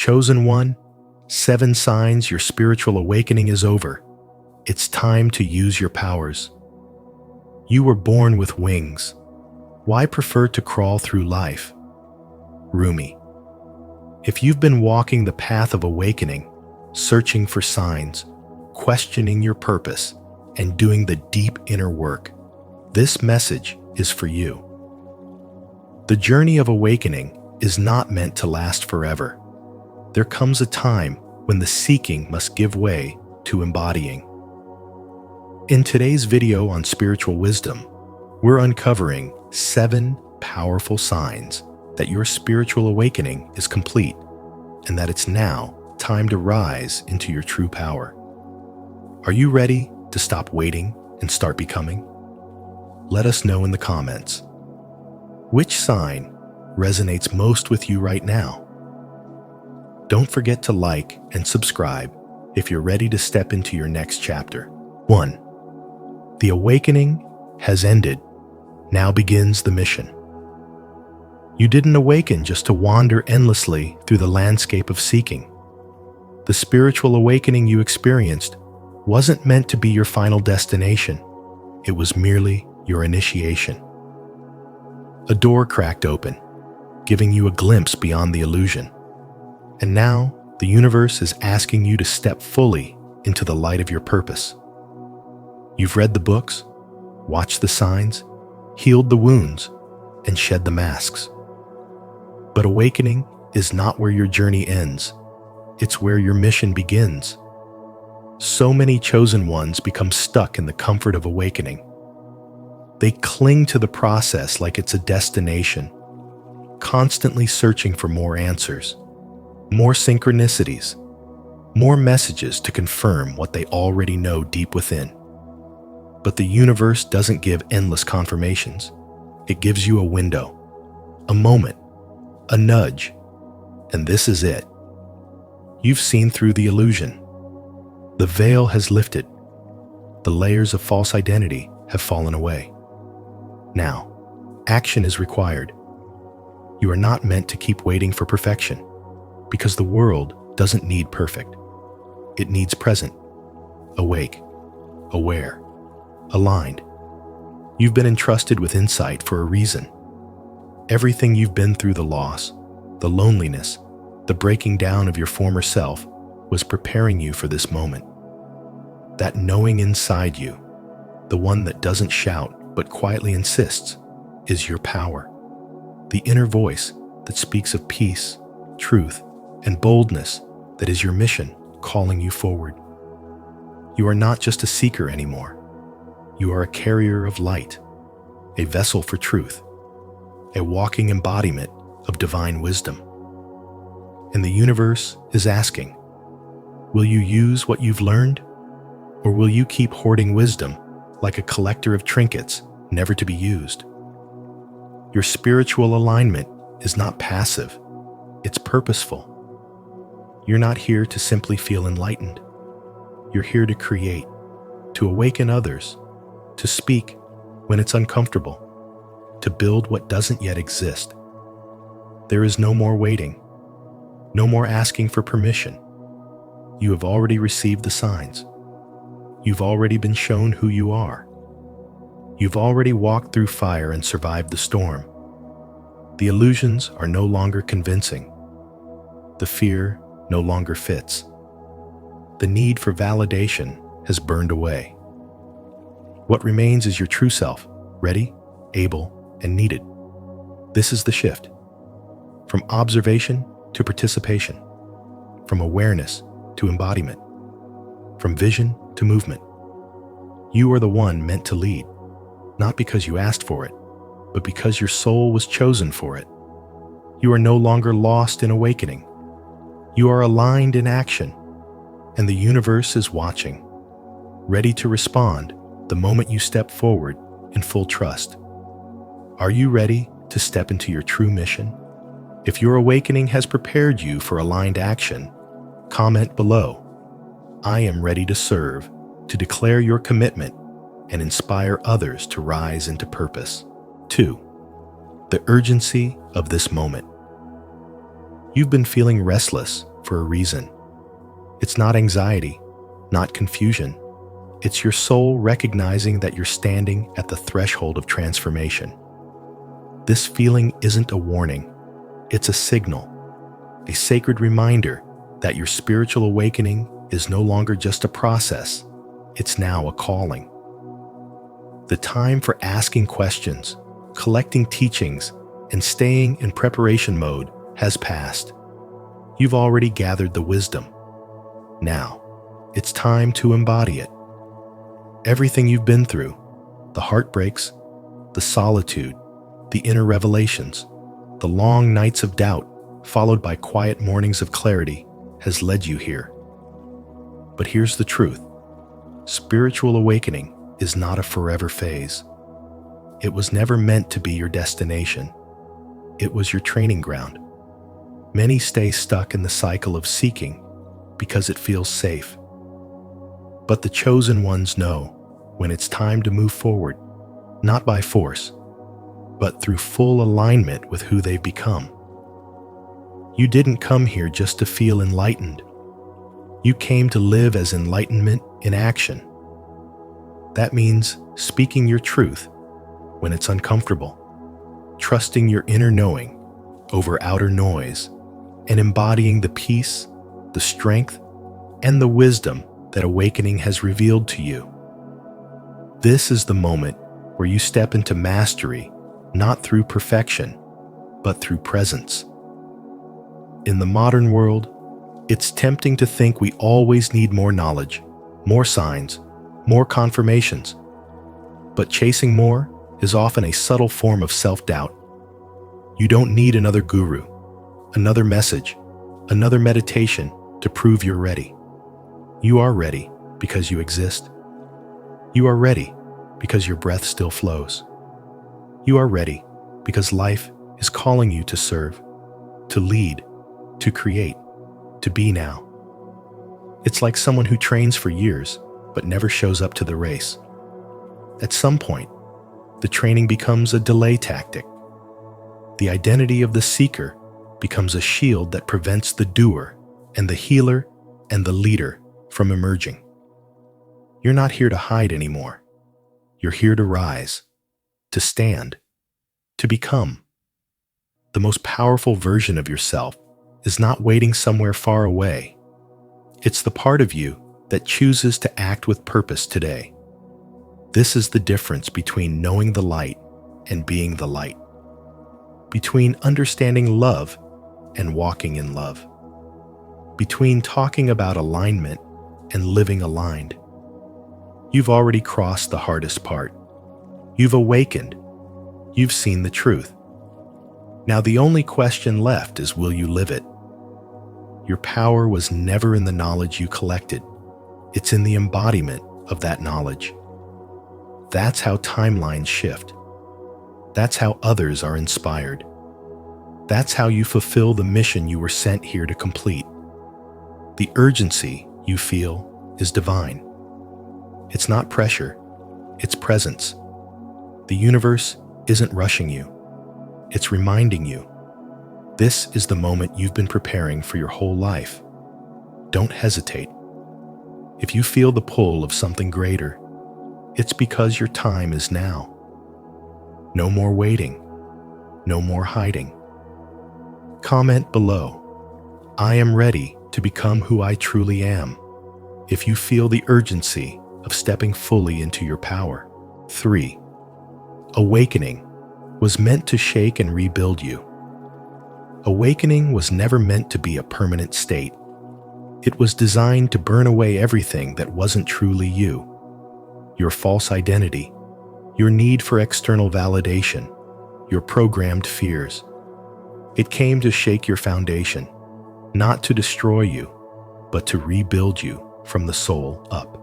Chosen one, 7 signs your spiritual awakening is over. It's time to use your powers. You were born with wings. Why prefer to crawl through life? Rumi. If you've been walking the path of awakening, searching for signs, questioning your purpose, and doing the deep inner work, this message is for you. The journey of awakening is not meant to last forever. There comes a time when the seeking must give way to embodying. In today's video on spiritual wisdom, we're uncovering 7 powerful signs that your spiritual awakening is complete and that it's now time to rise into your true power. Are you ready to stop waiting and start becoming? Let us know in the comments. Which sign resonates most with you right now? Don't forget to like and subscribe if you're ready to step into your next chapter. 1. The awakening has ended. Now begins the mission. You didn't awaken just to wander endlessly through the landscape of seeking. The spiritual awakening you experienced wasn't meant to be your final destination. It was merely your initiation. A door cracked open, giving you a glimpse beyond the illusion. And now, the universe is asking you to step fully into the light of your purpose. You've read the books, watched the signs, healed the wounds, and shed the masks. But awakening is not where your journey ends. It's where your mission begins. So many chosen ones become stuck in the comfort of awakening. They cling to the process like it's a destination, constantly searching for more answers, more synchronicities, more messages to confirm what they already know deep within. But the universe doesn't give endless confirmations. It gives you a window, a moment, a nudge, and this is it. You've seen through the illusion. The veil has lifted. The layers of false identity have fallen away. Now, action is required. You are not meant to keep waiting for perfection, because the world doesn't need perfect. It needs present, awake, aware, aligned. You've been entrusted with insight for a reason. Everything you've been through, the loss, the loneliness, the breaking down of your former self, was preparing you for this moment. That knowing inside you, the one that doesn't shout but quietly insists, is your power. The inner voice that speaks of peace, truth, and boldness that is your mission calling you forward. You are not just a seeker anymore. You are a carrier of light, a vessel for truth, a walking embodiment of divine wisdom. And the universe is asking, will you use what you've learned? Or will you keep hoarding wisdom like a collector of trinkets never to be used? Your spiritual alignment is not passive, it's purposeful. You're not here to simply feel enlightened. You're here to create, to awaken others, to speak when it's uncomfortable, to build what doesn't yet exist. There is no more waiting, no more asking for permission. You have already received the signs. You've already been shown who you are. You've already walked through fire and survived the storm. The illusions are no longer convincing. The fear no longer fits. The need for validation has burned away. What remains is your true self, ready, able, and needed. This is the shift. From observation to participation. From awareness to embodiment. From vision to movement. You are the one meant to lead, not because you asked for it, but because your soul was chosen for it. You are no longer lost in awakening. You are aligned in action, and the universe is watching, ready to respond the moment you step forward in full trust. Are you ready to step into your true mission? If your awakening has prepared you for aligned action, comment below. I am ready to serve, to declare your commitment, and inspire others to rise into purpose. 2. The urgency of this moment. You've been feeling restless, for a reason. It's not anxiety, not confusion. It's your soul recognizing that you're standing at the threshold of transformation. This feeling isn't a warning, it's a signal, a sacred reminder that your spiritual awakening is no longer just a process, it's now a calling. The time for asking questions, collecting teachings, and staying in preparation mode has passed. You've already gathered the wisdom. Now, it's time to embody it. Everything you've been through, the heartbreaks, the solitude, the inner revelations, the long nights of doubt, followed by quiet mornings of clarity, has led you here. But here's the truth. Spiritual awakening is not a forever phase. It was never meant to be your destination. It was your training ground. Many stay stuck in the cycle of seeking because it feels safe. But the chosen ones know when it's time to move forward, not by force, but through full alignment with who they've become. You didn't come here just to feel enlightened. You came to live as enlightenment in action. That means speaking your truth when it's uncomfortable, trusting your inner knowing over outer noise, and embodying the peace, the strength, and the wisdom that awakening has revealed to you. This is the moment where you step into mastery, not through perfection, but through presence. In the modern world, it's tempting to think we always need more knowledge, more signs, more confirmations. But chasing more is often a subtle form of self-doubt. You don't need another guru, another message, another meditation to prove you're ready. You are ready because you exist. You are ready because your breath still flows. You are ready because life is calling you to serve, to lead, to create, to be now. It's like someone who trains for years but never shows up to the race. At some point, the training becomes a delay tactic. The identity of the seeker becomes a shield that prevents the doer and the healer and the leader from emerging. You're not here to hide anymore. You're here to rise, to stand, to become. The most powerful version of yourself is not waiting somewhere far away. It's the part of you that chooses to act with purpose today. This is the difference between knowing the light and being the light, between understanding love and walking in love, between talking about alignment and living aligned. You've already crossed the hardest part. You've awakened. You've seen the truth. Now the only question left is, will you live it? Your power was never in the knowledge you collected. It's in the embodiment of that knowledge. That's how timelines shift. That's how others are inspired. That's how you fulfill the mission you were sent here to complete. The urgency you feel is divine. It's not pressure, it's presence. The universe isn't rushing you. It's reminding you. This is the moment you've been preparing for your whole life. Don't hesitate. If you feel the pull of something greater, it's because your time is now. No more waiting. No more hiding. Comment below. I am ready to become who I truly am. If you feel the urgency of stepping fully into your power. 3. Awakening was meant to shake and rebuild you. Awakening was never meant to be a permanent state. It was designed to burn away everything that wasn't truly you. Your false identity, your need for external validation, your programmed fears. It came to shake your foundation, not to destroy you, but to rebuild you from the soul up.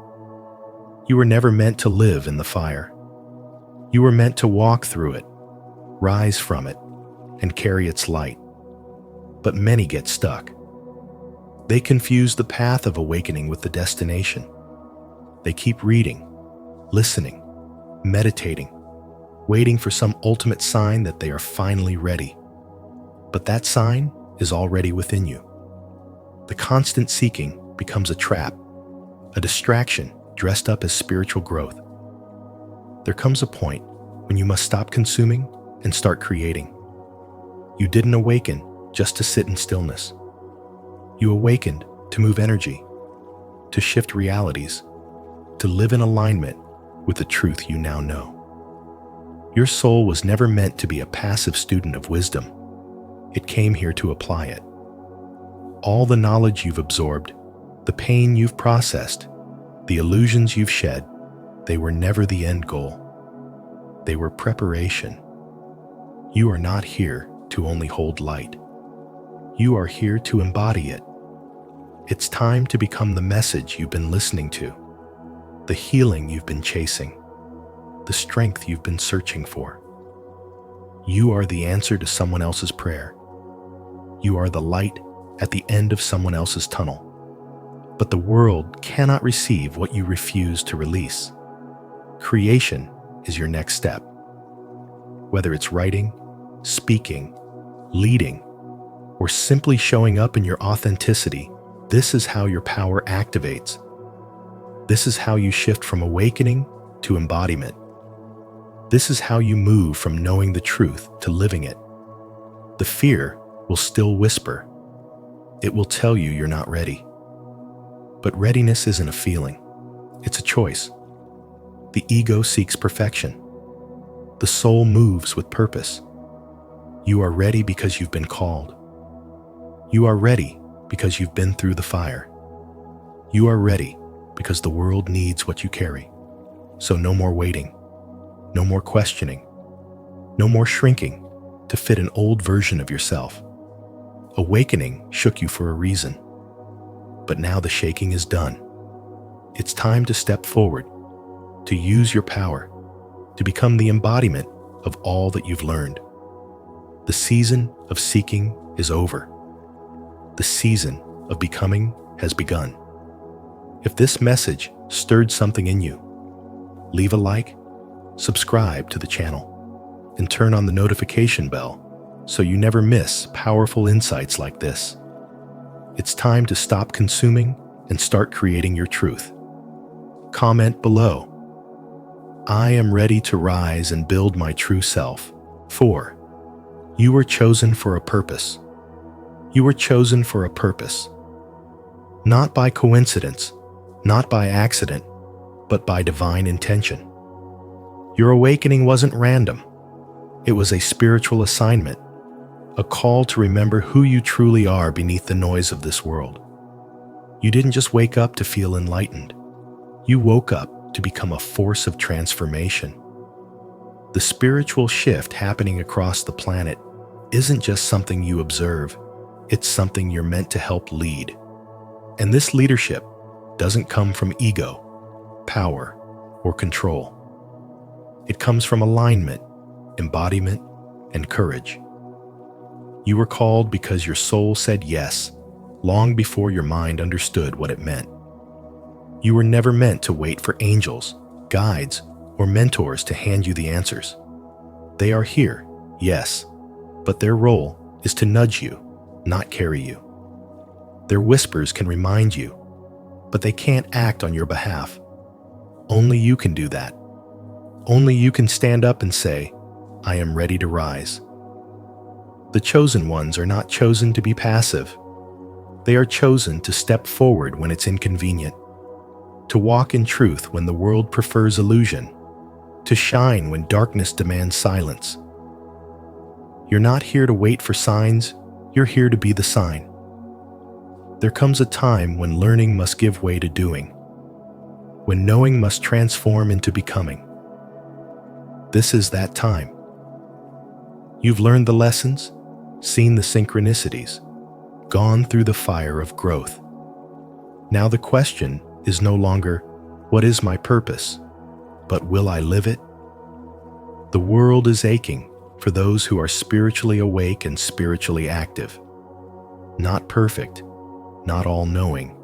You were never meant to live in the fire. You were meant to walk through it, rise from it, and carry its light. But many get stuck. They confuse the path of awakening with the destination. They keep reading, listening, meditating, waiting for some ultimate sign that they are finally ready. But that sign is already within you. The constant seeking becomes a trap, a distraction dressed up as spiritual growth. There comes a point when you must stop consuming and start creating. You didn't awaken just to sit in stillness. You awakened to move energy, to shift realities, to live in alignment with the truth you now know. Your soul was never meant to be a passive student of wisdom. It came here to apply it. All the knowledge you've absorbed, the pain you've processed, the illusions you've shed, they were never the end goal. They were preparation. You are not here to only hold light. You are here to embody it. It's time to become the message you've been listening to, the healing you've been chasing, the strength you've been searching for. You are the answer to someone else's prayer. You are the light at the end of someone else's tunnel. But the world cannot receive what you refuse to release. Creation is your next step. Whether it's writing, speaking, leading, or simply showing up in your authenticity, this is how your power activates. This is how you shift from awakening to embodiment. This is how you move from knowing the truth to living it. The fear will still whisper. It will tell you you're not ready. But readiness isn't a feeling. It's a choice. The ego seeks perfection. The soul moves with purpose. You are ready because you've been called. You are ready because you've been through the fire. You are ready because the world needs what you carry. So no more waiting, no more questioning, no more shrinking to fit an old version of yourself. Awakening shook you for a reason, but now the shaking is done. It's time to step forward, to use your power, to become the embodiment of all that you've learned. The season of seeking is over. The season of becoming has begun. If this message stirred something in you, leave a like, subscribe to the channel, and turn on the notification bell so you never miss powerful insights like this. It's time to stop consuming and start creating your truth. Comment below. I am ready to rise and build my true self. 4. You were chosen for a purpose. You were chosen for a purpose. Not by coincidence, not by accident, but by divine intention. Your awakening wasn't random. It was a spiritual assignment, a call to remember who you truly are beneath the noise of this world. You didn't just wake up to feel enlightened. You woke up to become a force of transformation. The spiritual shift happening across the planet isn't just something you observe, it's something you're meant to help lead. And this leadership doesn't come from ego, power, or control. It comes from alignment, embodiment, and courage. You were called because your soul said yes, long before your mind understood what it meant. You were never meant to wait for angels, guides, or mentors to hand you the answers. They are here, yes, but their role is to nudge you, not carry you. Their whispers can remind you, but they can't act on your behalf. Only you can do that. Only you can stand up and say, I am ready to rise. The chosen ones are not chosen to be passive. They are chosen to step forward when it's inconvenient, to walk in truth when the world prefers illusion, to shine when darkness demands silence. You're not here to wait for signs, you're here to be the sign. There comes a time when learning must give way to doing, when knowing must transform into becoming. This is that time. You've learned the lessons, seen the synchronicities, gone through the fire of growth. Now the question is no longer, what is my purpose, but will I live it? The world is aching for those who are spiritually awake and spiritually active. Not perfect, not all-knowing,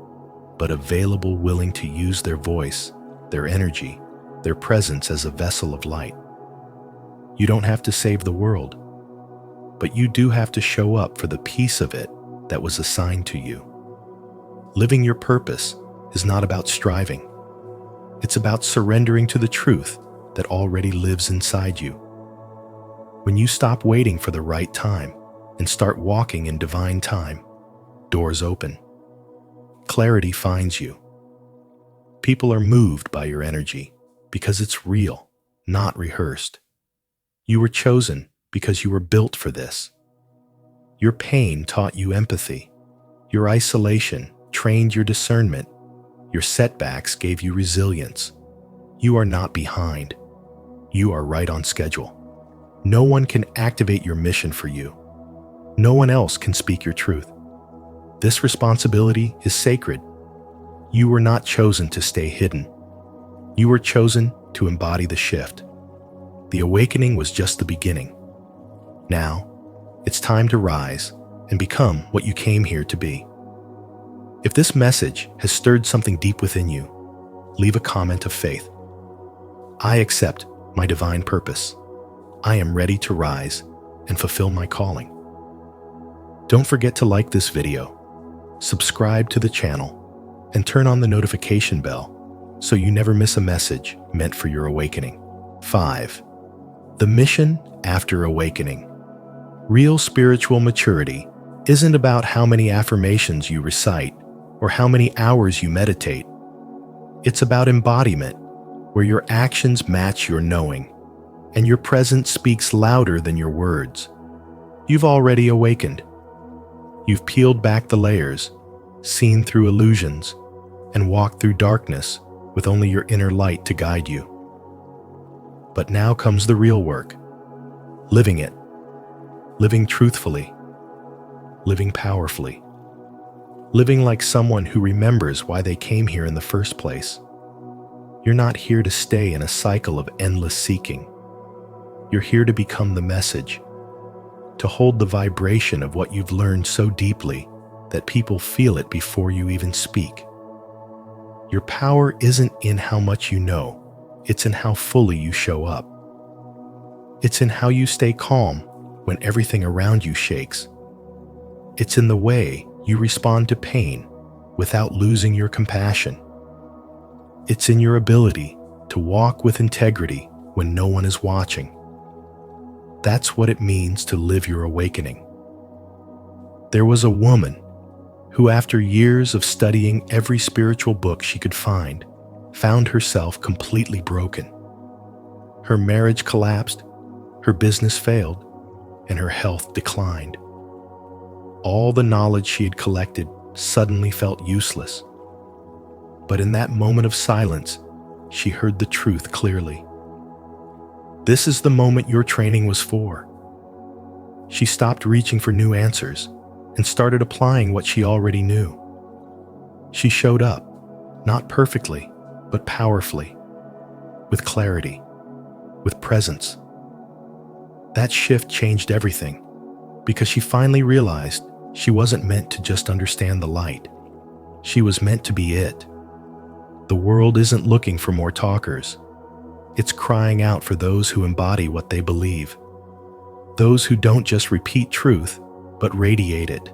but available, willing to use their voice, their energy, their presence as a vessel of light. You don't have to save the world, but you do have to show up for the piece of it that was assigned to you. Living your purpose is not about striving. It's about surrendering to the truth that already lives inside you. When you stop waiting for the right time and start walking in divine time, doors open. Clarity finds you. People are moved by your energy because it's real, not rehearsed. You were chosen because you were built for this. Your pain taught you empathy. Your isolation trained your discernment. Your setbacks gave you resilience. You are not behind. You are right on schedule. No one can activate your mission for you. No one else can speak your truth. This responsibility is sacred. You were not chosen to stay hidden. You were chosen to embody the shift. The awakening was just the beginning. Now, it's time to rise and become what you came here to be. If this message has stirred something deep within you, leave a comment of faith. I accept my divine purpose. I am ready to rise and fulfill my calling. Don't forget to like this video, subscribe to the channel, and turn on the notification bell so you never miss a message meant for your awakening. 5. The mission after awakening. Real spiritual maturity isn't about how many affirmations you recite or how many hours you meditate. It's about embodiment, where your actions match your knowing, and your presence speaks louder than your words. You've already awakened. You've peeled back the layers, seen through illusions, and walked through darkness with only your inner light to guide you. But now comes the real work. Living it. Living truthfully. Living powerfully. Living like someone who remembers why they came here in the first place. You're not here to stay in a cycle of endless seeking. You're here to become the message, to hold the vibration of what you've learned so deeply that people feel it before you even speak. Your power isn't in how much you know, it's in how fully you show up. It's in how you stay calm when everything around you shakes. It's in the way you respond to pain without losing your compassion. It's in your ability to walk with integrity when no one is watching. That's what it means to live your awakening. There was a woman who, after years of studying every spiritual book she could find, found herself completely broken. Her marriage collapsed, her business failed, and her health declined. All the knowledge she had collected suddenly felt useless. But in that moment of silence, she heard the truth clearly. This is the moment your training was for. She stopped reaching for new answers and started applying what she already knew. She showed up, not perfectly, but powerfully, with clarity, with presence. That shift changed everything, because she finally realized she wasn't meant to just understand the light. She was meant to be it. The world isn't looking for more talkers. It's crying out for those who embody what they believe. Those who don't just repeat truth, but radiate it.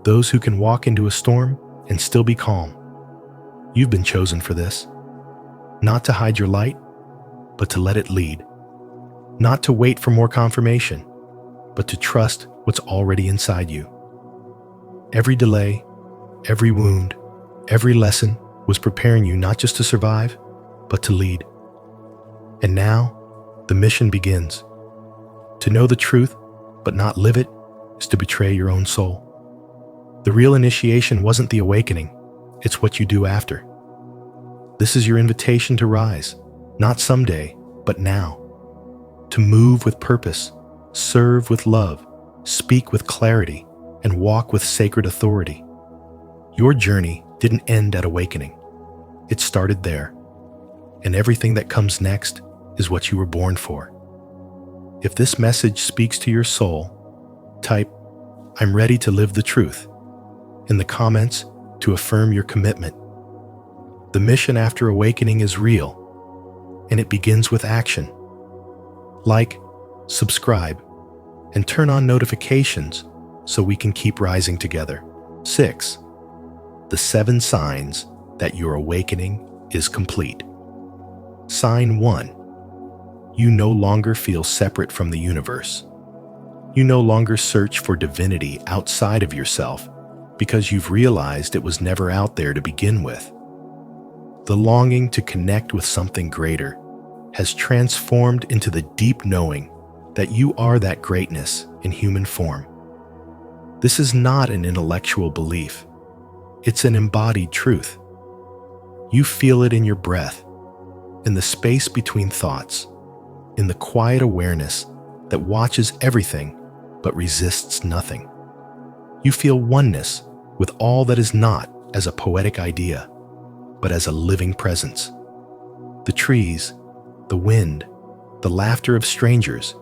Those who can walk into a storm and still be calm. You've been chosen for this. Not to hide your light, but to let it lead. Not to wait for more confirmation, but to trust what's already inside you. Every delay, every wound, every lesson was preparing you not just to survive, but to lead. And now, the mission begins. To know the truth, but not live it, is to betray your own soul. The real initiation wasn't the awakening, it's what you do after. This is your invitation to rise, not someday, but now. To move with purpose, serve with love, speak with clarity, and walk with sacred authority. Your journey didn't end at awakening. It started there. And everything that comes next is what you were born for. If this message speaks to your soul, type, "I'm ready to live the truth," in the comments to affirm your commitment. The mission after awakening is real, and it begins with action. Like, subscribe, and turn on notifications so we can keep rising together. 6. The 7 signs that your awakening is complete. Sign 1. You no longer feel separate from the universe. You no longer search for divinity outside of yourself because you've realized it was never out there to begin with. The longing to connect with something greater has transformed into the deep knowing that you are that greatness in human form. This is not an intellectual belief. It's an embodied truth. You feel it in your breath, in the space between thoughts, in the quiet awareness that watches everything but resists nothing. You feel oneness with all that is not as a poetic idea, but as a living presence. The trees, the wind, the laughter of strangers,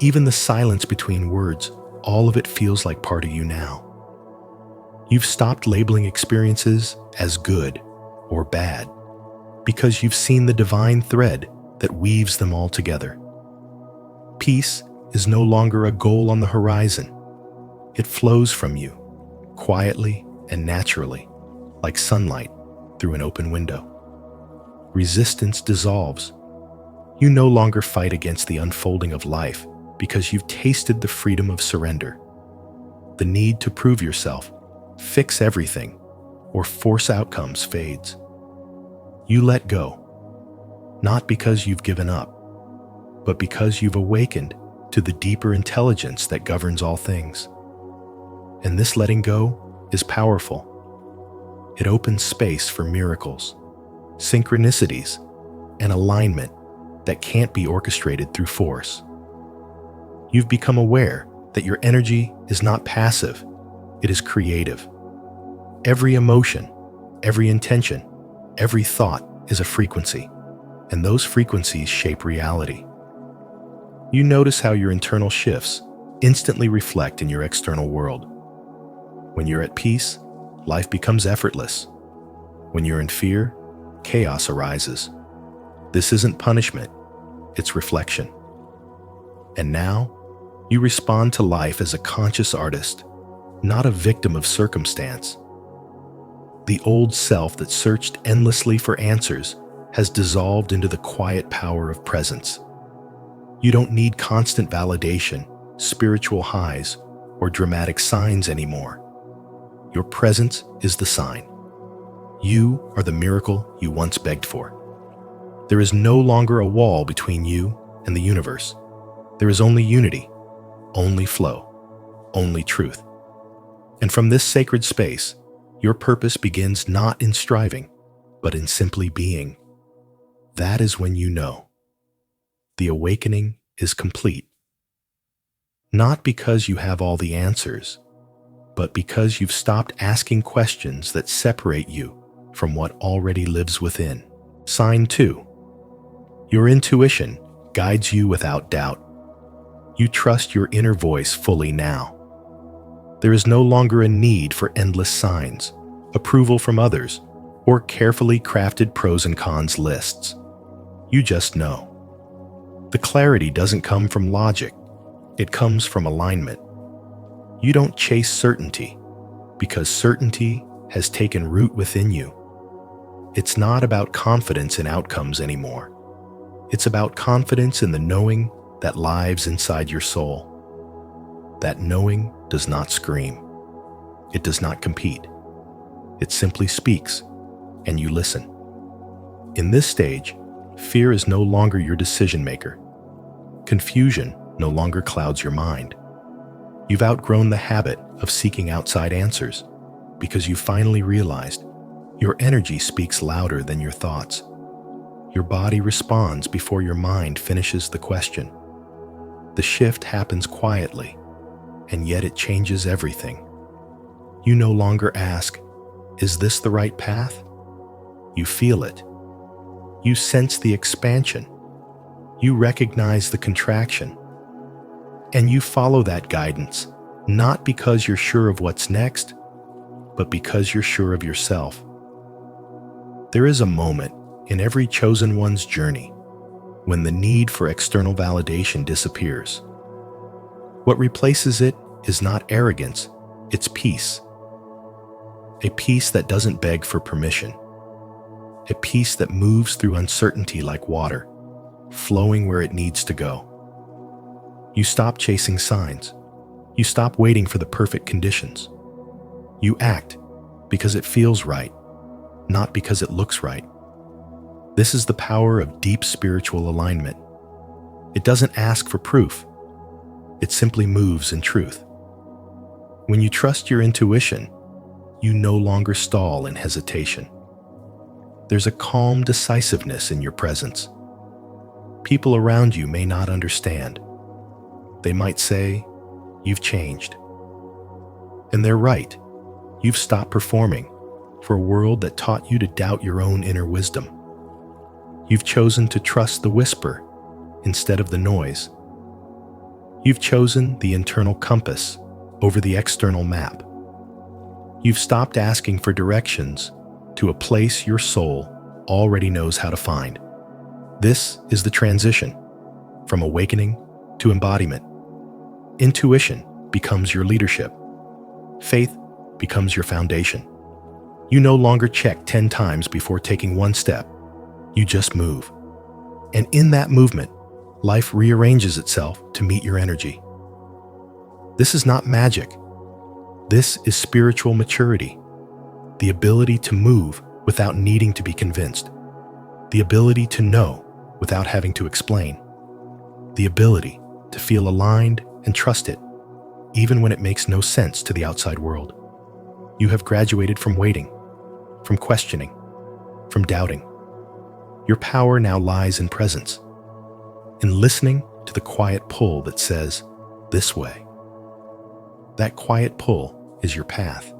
even the silence between words, all of it feels like part of you now. You've stopped labeling experiences as good or bad because you've seen the divine thread that weaves them all together. Peace is no longer a goal on the horizon. It flows from you, quietly and naturally, like sunlight through an open window. Resistance dissolves. You no longer fight against the unfolding of life because you've tasted the freedom of surrender. The need to prove yourself, fix everything, or force outcomes fades. You let go, not because you've given up, but because you've awakened to the deeper intelligence that governs all things. And this letting go is powerful. It opens space for miracles, synchronicities, and alignment that can't be orchestrated through force. You've become aware that your energy is not passive, it is creative. Every emotion, every intention, every thought is a frequency, and those frequencies shape reality. You notice how your internal shifts instantly reflect in your external world. When you're at peace, life becomes effortless. When you're in fear, chaos arises. This isn't punishment, it's reflection. And now, you respond to life as a conscious artist, not a victim of circumstance. The old self that searched endlessly for answers has dissolved into the quiet power of presence. You don't need constant validation, spiritual highs, or dramatic signs anymore. Your presence is the sign. You are the miracle you once begged for. There is no longer a wall between you and the universe. There is only unity, only flow, only truth. And from this sacred space, your purpose begins not in striving, but in simply being. That is when you know. The awakening is complete. Not because you have all the answers, but because you've stopped asking questions that separate you from what already lives within. Sign 2. Your intuition guides you without doubt. You trust your inner voice fully now. There is no longer a need for endless signs, approval from others, or carefully crafted pros and cons lists. You just know. The clarity doesn't come from logic, it comes from alignment. You don't chase certainty, because certainty has taken root within you. It's not about confidence in outcomes anymore. It's about confidence in the knowing that lives inside your soul. That knowing does not scream. It does not compete. It simply speaks, and you listen. In this stage, fear is no longer your decision maker. Confusion no longer clouds your mind. You've outgrown the habit of seeking outside answers because you finally realized your energy speaks louder than your thoughts. Your body responds before your mind finishes the question. The shift happens quietly, and yet it changes everything. You no longer ask, "Is this the right path?" You feel it. You sense the expansion. You recognize the contraction. And you follow that guidance, not because you're sure of what's next, but because you're sure of yourself. There is a moment in every chosen one's journey when the need for external validation disappears. What replaces it is not arrogance, it's peace. a peace that doesn't beg for permission, a peace that moves through uncertainty like water, flowing where it needs to go. You stop chasing signs. You stop waiting for the perfect conditions. You act because it feels right, not because it looks right. This is the power of deep spiritual alignment. It doesn't ask for proof. It simply moves in truth. When you trust your intuition, you no longer stall in hesitation. There's a calm decisiveness in your presence. People around you may not understand. They might say, "You've changed." And they're right. You've stopped performing for a world that taught you to doubt your own inner wisdom. You've chosen to trust the whisper instead of the noise. You've chosen the internal compass over the external map. You've stopped asking for directions to a place your soul already knows how to find. This is the transition from awakening to embodiment. Intuition becomes your leadership. Faith becomes your foundation. You no longer check 10 times before taking one step. You just move. And in that movement, life rearranges itself to meet your energy. This is not magic. This is spiritual maturity. The ability to move without needing to be convinced. The ability to know without having to explain. The ability to feel aligned and trust it, even when it makes no sense to the outside world. You have graduated from waiting, from questioning, from doubting. Your power now lies in presence, in listening to the quiet pull that says, "This way." That quiet pull is your path.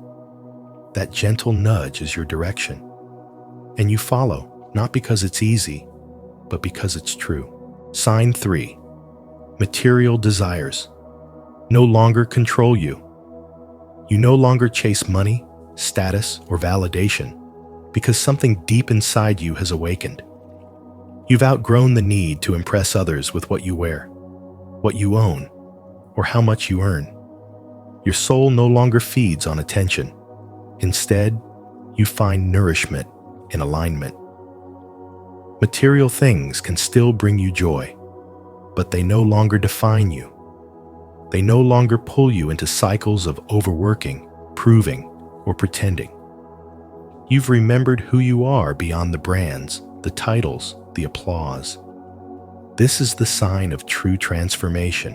That gentle nudge is your direction. And you follow, not because it's easy, but because it's true. Sign 3. Material desires no longer control you. You no longer chase money, status, or validation because something deep inside you has awakened. You've outgrown the need to impress others with what you wear, what you own, or how much you earn. Your soul no longer feeds on attention. Instead, you find nourishment in alignment. Material things can still bring you joy, but they no longer define you. They no longer pull you into cycles of overworking, proving, or pretending. You've remembered who you are beyond the brands, the titles, the applause. This is the sign of true transformation.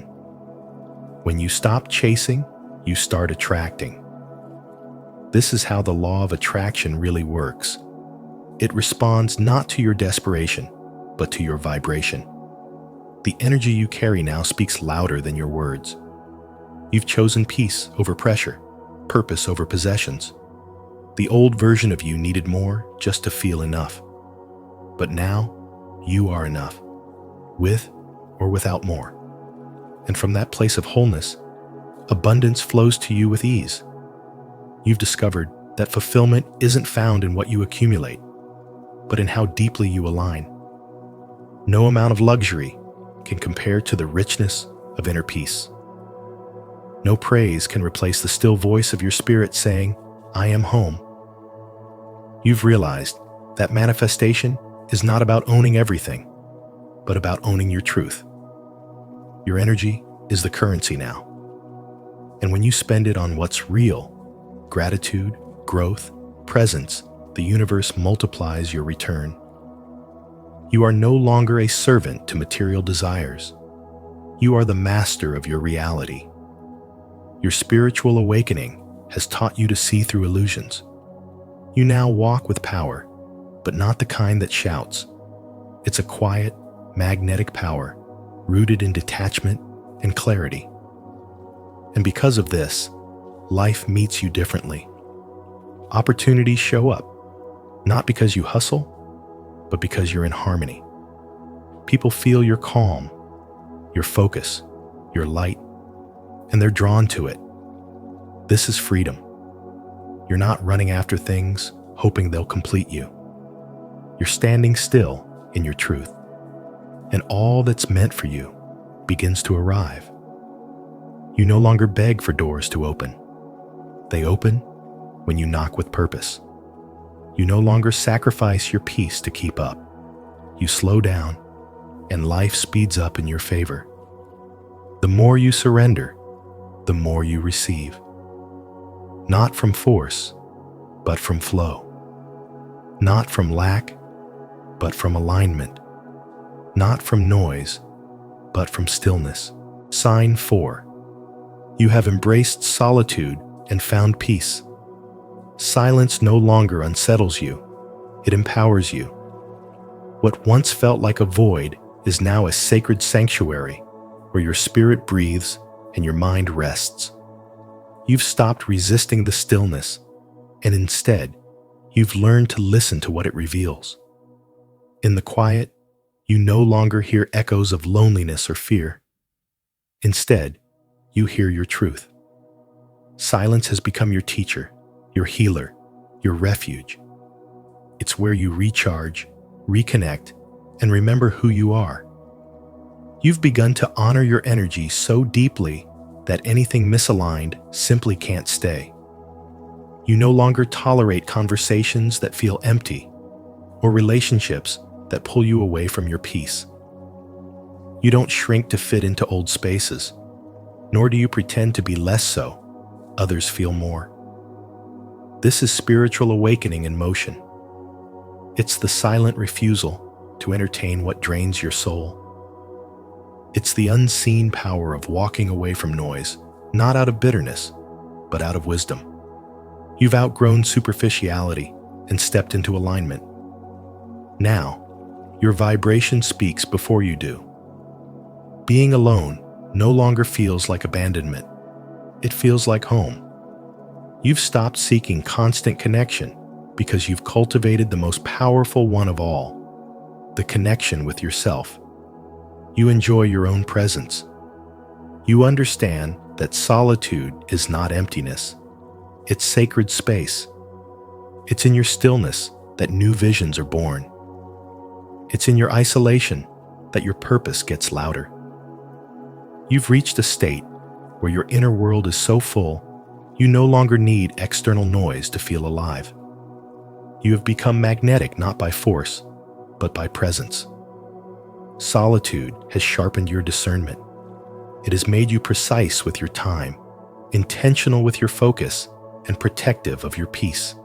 When you stop chasing, you start attracting. This is how the law of attraction really works. It responds not to your desperation, but to your vibration. The energy you carry now speaks louder than your words. You've chosen peace over pressure, purpose over possessions. The old version of you needed more just to feel enough. But now, you are enough, with or without more. And from that place of wholeness, abundance flows to you with ease. You've discovered that fulfillment isn't found in what you accumulate, but in how deeply you align. No amount of luxury can compare to the richness of inner peace. No praise can replace the still voice of your spirit saying, "I am home." You've realized that manifestation is not about owning everything, but about owning your truth. Your energy is the currency now. And when you spend it on what's real, gratitude, growth, presence, the universe multiplies your return. You are no longer a servant to material desires. You are the master of your reality. Your spiritual awakening has taught you to see through illusions. You now walk with power, but not the kind that shouts. It's a quiet, magnetic power rooted in detachment and clarity. And because of this, life meets you differently. Opportunities show up, not because you hustle, but because you're in harmony. People feel your calm, your focus, your light, and they're drawn to it. This is freedom. You're not running after things, hoping they'll complete you. You're standing still in your truth, and all that's meant for you begins to arrive. You no longer beg for doors to open. They open when you knock with purpose. You no longer sacrifice your peace to keep up. You slow down, and life speeds up in your favor. The more you surrender, the more you receive. Not from force, but from flow. Not from lack, but from alignment. Not from noise, but from stillness. Sign 4. You have embraced solitude and found peace. Silence no longer unsettles you. It empowers you. What once felt like a void is now a sacred sanctuary where your spirit breathes and your mind rests. You've stopped resisting the stillness, and instead, you've learned to listen to what it reveals. In the quiet, you no longer hear echoes of loneliness or fear. Instead, you hear your truth. Silence has become your teacher, your healer, your refuge. It's where you recharge, reconnect, and remember who you are. You've begun to honor your energy so deeply that anything misaligned simply can't stay. You no longer tolerate conversations that feel empty or relationships that pull you away from your peace. You don't shrink to fit into old spaces, nor do you pretend to be less so. Others feel more. This is spiritual awakening in motion. It's the silent refusal to entertain what drains your soul. It's the unseen power of walking away from noise, not out of bitterness, but out of wisdom. You've outgrown superficiality and stepped into alignment. Now, your vibration speaks before you do. Being alone no longer feels like abandonment. It feels like home. You've stopped seeking constant connection because you've cultivated the most powerful one of all, the connection with yourself. You enjoy your own presence. You understand that solitude is not emptiness. It's sacred space. It's in your stillness that new visions are born. It's in your isolation that your purpose gets louder. You've reached a state where your inner world is so full, you no longer need external noise to feel alive. You have become magnetic not by force, but by presence. Solitude has sharpened your discernment. It has made you precise with your time, intentional with your focus, and protective of your peace.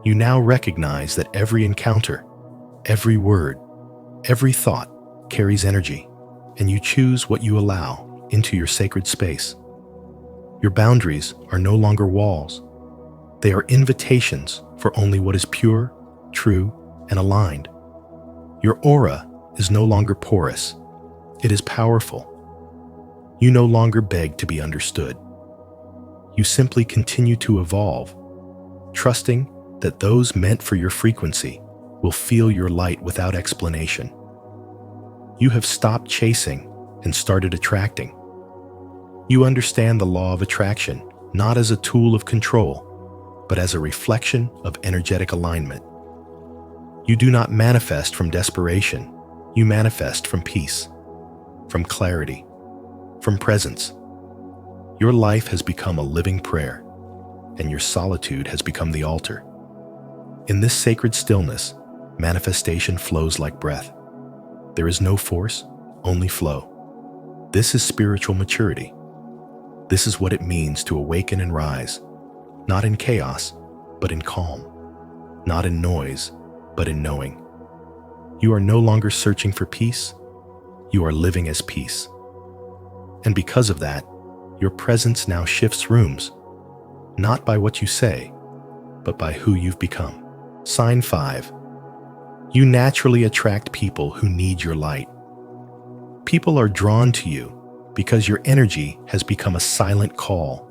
You now recognize that every encounter, every word, every thought carries energy, and you choose what you allow into your sacred space. Your boundaries are no longer walls. They are invitations for only what is pure, true, and aligned. Your aura is no longer porous. It is powerful. You no longer beg to be understood. You simply continue to evolve, trusting that those meant for your frequency will feel your light without explanation. You have stopped chasing and started attracting. You understand the law of attraction, not as a tool of control, but as a reflection of energetic alignment. You do not manifest from desperation. You manifest from peace, from clarity, from presence. Your life has become a living prayer, and your solitude has become the altar. In this sacred stillness, manifestation flows like breath. There is no force, only flow. This is spiritual maturity. This is what it means to awaken and rise, not in chaos, but in calm, not in noise, but in knowing. You are no longer searching for peace. You are living as peace. And because of that, your presence now shifts rooms, not by what you say, but by who you've become. Sign 5. You naturally attract people who need your light. People are drawn to you because your energy has become a silent call.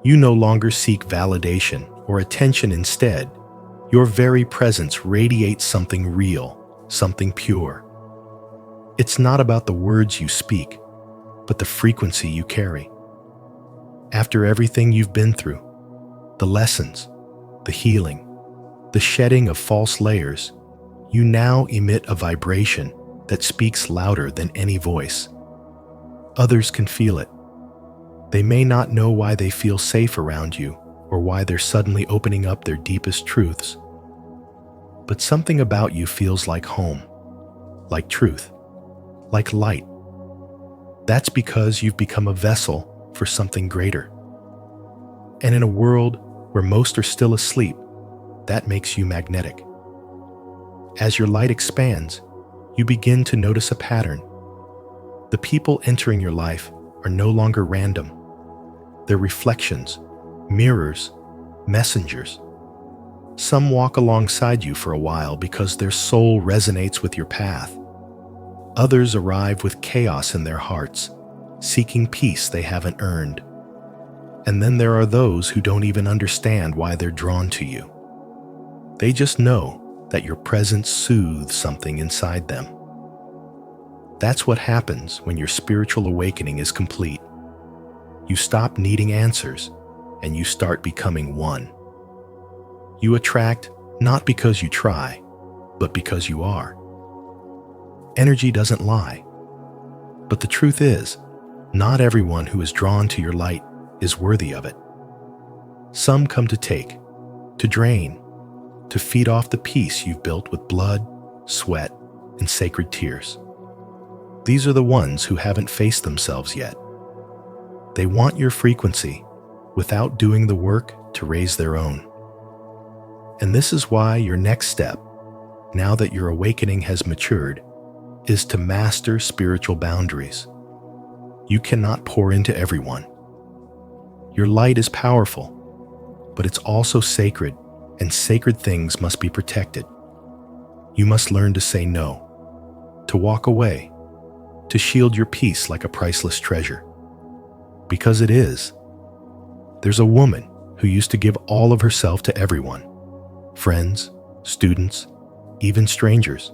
You no longer seek validation or attention. Instead, your very presence radiates something real, something pure. It's not about the words you speak, but the frequency you carry. After everything you've been through, the lessons, the healing, the shedding of false layers, you now emit a vibration that speaks louder than any voice. Others can feel it. They may not know why they feel safe around you or why they're suddenly opening up their deepest truths. But something about you feels like home, like truth, like light. That's because you've become a vessel for something greater. And in a world where most are still asleep, that makes you magnetic. As your light expands, you begin to notice a pattern. The people entering your life are no longer random. They're reflections, mirrors, messengers. Some walk alongside you for a while because their soul resonates with your path. Others arrive with chaos in their hearts, seeking peace they haven't earned. And then there are those who don't even understand why they're drawn to you. They just know that your presence soothes something inside them. That's what happens when your spiritual awakening is complete. You stop needing answers, and you start becoming one. You attract not because you try, but because you are. Energy doesn't lie. But the truth is, not everyone who is drawn to your light is worthy of it. Some come to take, to drain, to feed off the peace you've built with blood, sweat, and sacred tears. These are the ones who haven't faced themselves yet. They want your frequency without doing the work to raise their own. And this is why your next step, now that your awakening has matured, is to master spiritual boundaries. You cannot pour into everyone. Your light is powerful, but it's also sacred, and sacred things must be protected. You must learn to say no, to walk away, to shield your peace like a priceless treasure. Because it is. There's a woman who used to give all of herself to everyone. Friends, students, even strangers.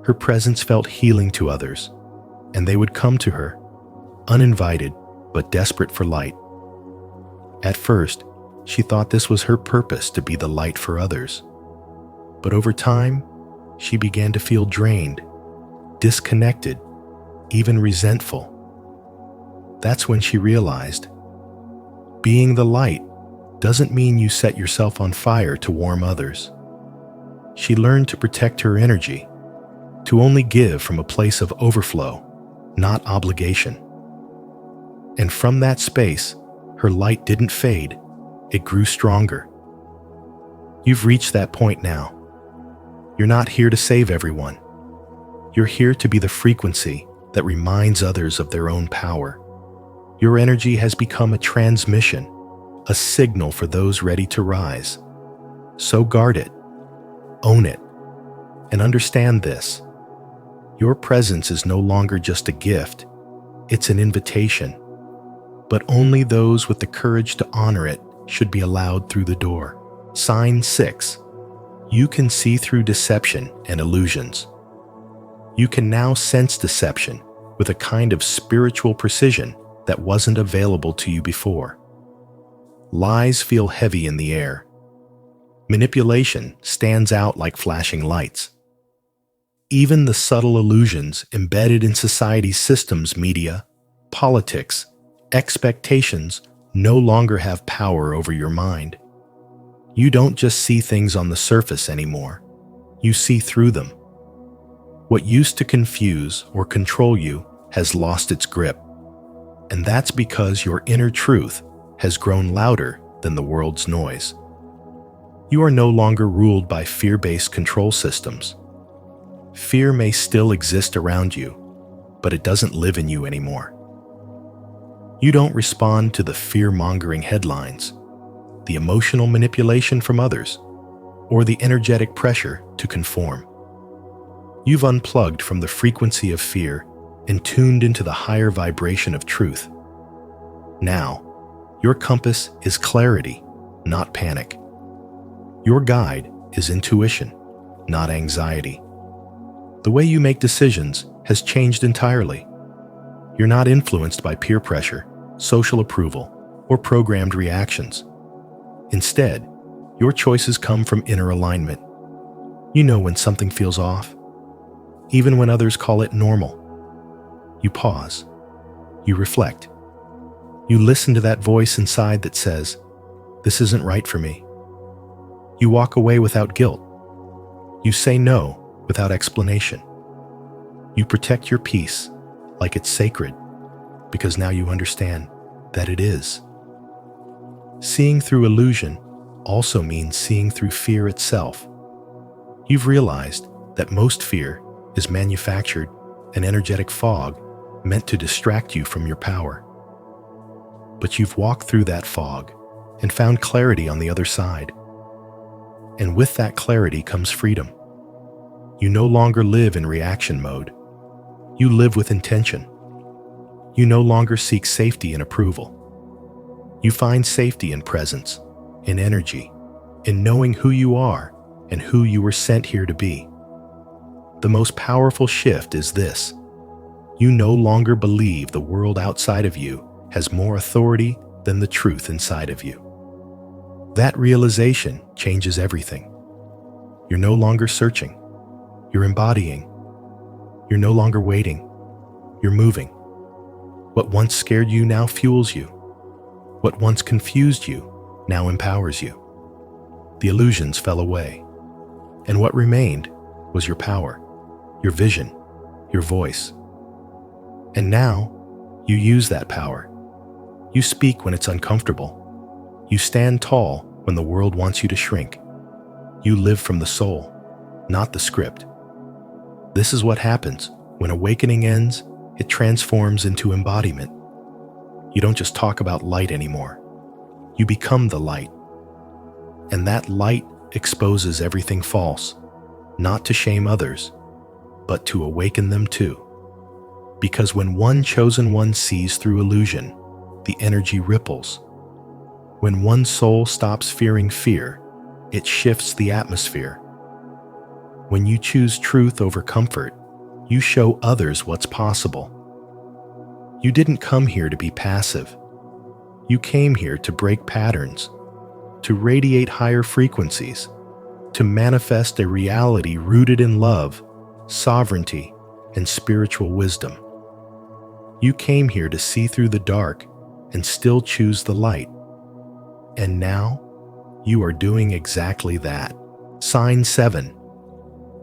Her presence felt healing to others, and they would come to her, uninvited but desperate for light. At first, she thought this was her purpose to be the light for others. But over time, she began to feel drained, disconnected, even resentful. That's when she realized, being the light doesn't mean you set yourself on fire to warm others. She learned to protect her energy, to only give from a place of overflow, not obligation. And from that space, her light didn't fade, it grew stronger. You've reached that point now. You're not here to save everyone. You're here to be the frequency that reminds others of their own power. Your energy has become a transmission, a signal for those ready to rise. So guard it, own it, and understand this. Your presence is no longer just a gift, it's an invitation. But only those with the courage to honor it should be allowed through the door. Sign 6. You can see through deception and illusions. You can now sense deception with a kind of spiritual precision that wasn't available to you before. Lies feel heavy in the air. Manipulation stands out like flashing lights. Even the subtle illusions embedded in society's systems, media, politics, expectations no longer have power over your mind. You don't just see things on the surface anymore. You see through them. What used to confuse or control you has lost its grip. And that's because your inner truth has grown louder than the world's noise. You are no longer ruled by fear-based control systems. Fear may still exist around you, but it doesn't live in you anymore. You don't respond to the fear-mongering headlines, the emotional manipulation from others, or the energetic pressure to conform. You've unplugged from the frequency of fear and tuned into the higher vibration of truth. Now, your compass is clarity, not panic. Your guide is intuition, not anxiety. The way you make decisions has changed entirely. You're not influenced by peer pressure, social approval, or programmed reactions. Instead, your choices come from inner alignment. You know when something feels off, even when others call it normal. You pause. You reflect. You listen to that voice inside that says, This isn't right for me. You walk away without guilt. You say no without explanation. You protect your peace like it's sacred because now you understand that it is. Seeing through illusion also means seeing through fear itself. You've realized that most fear is manufactured, an energetic fog meant to distract you from your power. But you've walked through that fog and found clarity on the other side. And with that clarity comes freedom. You no longer live in reaction mode. You live with intention. You no longer seek safety and approval. You find safety in presence, in energy, in knowing who you are and who you were sent here to be. The most powerful shift is this: you no longer believe the world outside of you has more authority than the truth inside of you. That realization changes everything. You're no longer searching. You're embodying. You're no longer waiting. You're moving. What once scared you now fuels you. What once confused you now empowers you. The illusions fell away, and what remained was your power, your vision, your voice. And now, you use that power. You speak when it's uncomfortable. You stand tall when the world wants you to shrink. You live from the soul, not the script. This is what happens when awakening ends. It transforms into embodiment. You don't just talk about light anymore. You become the light. And that light exposes everything false, not to shame others, but to awaken them too. Because when one chosen one sees through illusion, the energy ripples. When one soul stops fearing fear, it shifts the atmosphere. When you choose truth over comfort, you show others what's possible. You didn't come here to be passive. You came here to break patterns, to radiate higher frequencies, to manifest a reality rooted in love, sovereignty, and spiritual wisdom. You came here to see through the dark and still choose the light. And now, you are doing exactly that. Sign 7.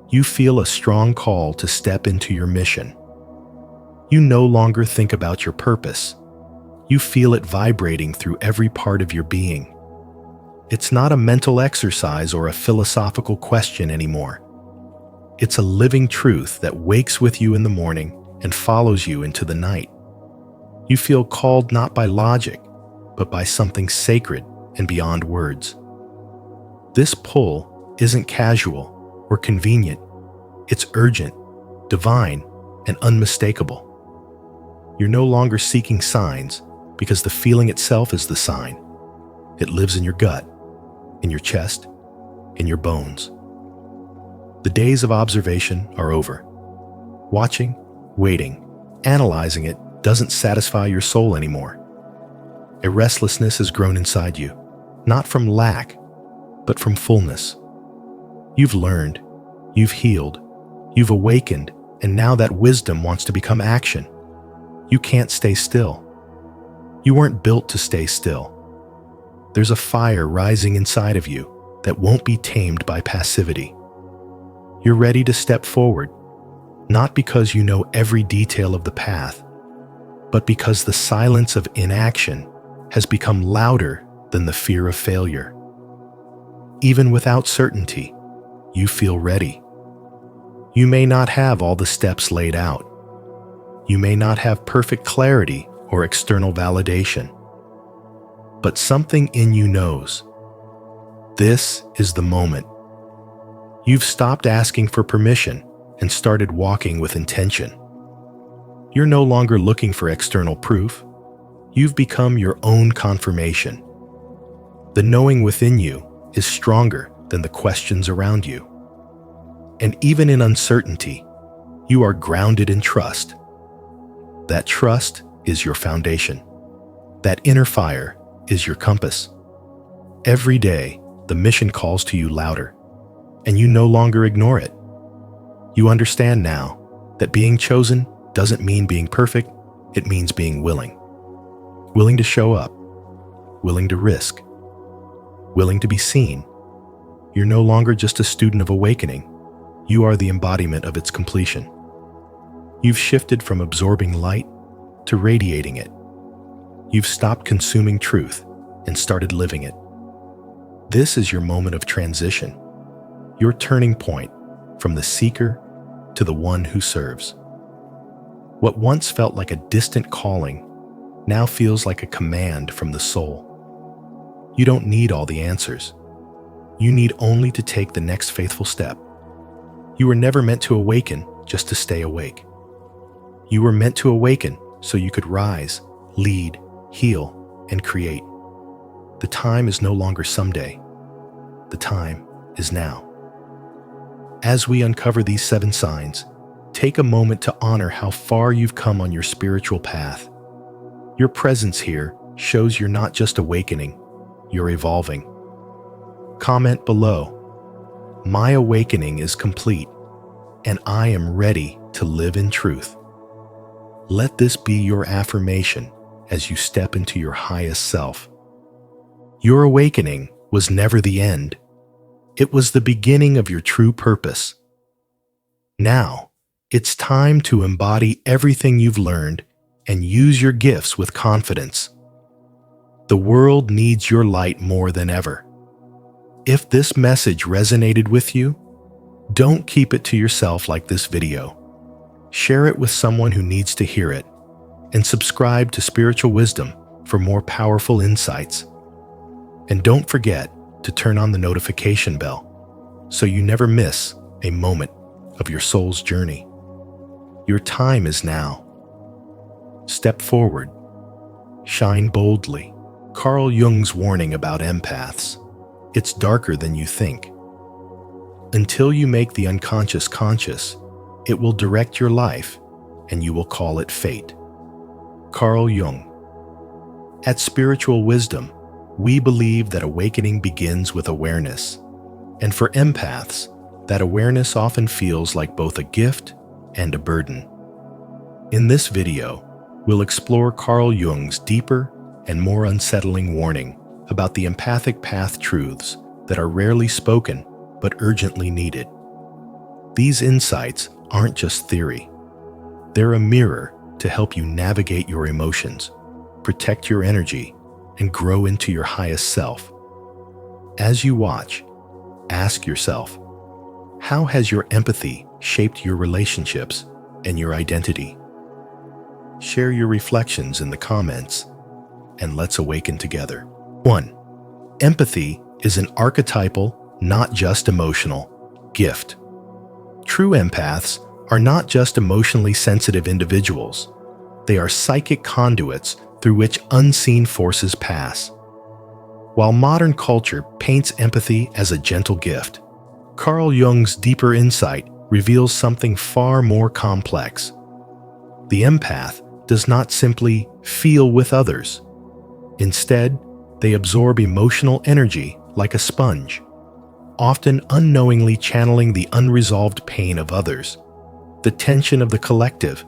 You feel a strong call to step into your mission. You no longer think about your purpose. You feel it vibrating through every part of your being. It's not a mental exercise or a philosophical question anymore. It's a living truth that wakes with you in the morning and follows you into the night. You feel called not by logic, but by something sacred and beyond words. This pull isn't casual or convenient. It's urgent, divine, and unmistakable. You're no longer seeking signs because the feeling itself is the sign. It lives in your gut, in your chest, in your bones. The days of observation are over. Watching, waiting, analyzing it doesn't satisfy your soul anymore. A restlessness has grown inside you, not from lack, but from fullness. You've learned, you've healed, you've awakened, and now that wisdom wants to become action. You can't stay still. You weren't built to stay still. There's a fire rising inside of you that won't be tamed by passivity. You're ready to step forward, not because you know every detail of the path, but because the silence of inaction has become louder than the fear of failure. Even without certainty, you feel ready. You may not have all the steps laid out. You may not have perfect clarity or external validation. But something in you knows. This is the moment. You've stopped asking for permission and started walking with intention. You're no longer looking for external proof. You've become your own confirmation. The knowing within you is stronger than the questions around you. And even in uncertainty, you are grounded in trust. That trust is your foundation. That inner fire is your compass. Every day, the mission calls to you louder, and you no longer ignore it. You understand now that being chosen doesn't mean being perfect, it means being willing. Willing to show up, willing to risk, willing to be seen. You're no longer just a student of awakening. You are the embodiment of its completion. You've shifted from absorbing light to radiating it. You've stopped consuming truth and started living it. This is your moment of transition, your turning point from the seeker to the one who serves. What once felt like a distant calling now feels like a command from the soul. You don't need all the answers. You need only to take the next faithful step. You were never meant to awaken just to stay awake. You were meant to awaken so you could rise, lead, heal, and create. The time is no longer someday. The time is now. As we uncover these 7 signs, take a moment to honor how far you've come on your spiritual path. Your presence here shows you're not just awakening, you're evolving. Comment below, "My awakening is complete, and I am ready to live in truth." Let this be your affirmation as you step into your highest self. Your awakening was never the end. It was the beginning of your true purpose. Now, it's time to embody everything you've learned and use your gifts with confidence. The world needs your light more than ever. If this message resonated with you, don't keep it to yourself like this video. Share it with someone who needs to hear it, and subscribe to Spiritual Wisdom for more powerful insights. And don't forget to turn on the notification bell so you never miss a moment of your soul's journey. Your time is now. Step forward. Shine boldly. Carl Jung's warning about empaths. It's darker than you think. Until you make the unconscious conscious, it will direct your life, and you will call it fate. Carl Jung. At Spiritual Wisdom, we believe that awakening begins with awareness. And for empaths, that awareness often feels like both a gift and a burden. In this video, we'll explore Carl Jung's deeper and more unsettling warning about the empathic path truths that are rarely spoken but urgently needed. These insights aren't just theory. They're a mirror to help you navigate your emotions, protect your energy, and grow into your highest self. As you watch, ask yourself, how has your empathy shaped your relationships and your identity? Share your reflections in the comments, and let's awaken together. 1. Empathy is an archetypal, not just emotional, gift. True empaths are not just emotionally sensitive individuals. They are psychic conduits through which unseen forces pass. While modern culture paints empathy as a gentle gift, Carl Jung's deeper insight reveals something far more complex. The empath does not simply feel with others. Instead, they absorb emotional energy like a sponge, often unknowingly channeling the unresolved pain of others, the tension of the collective,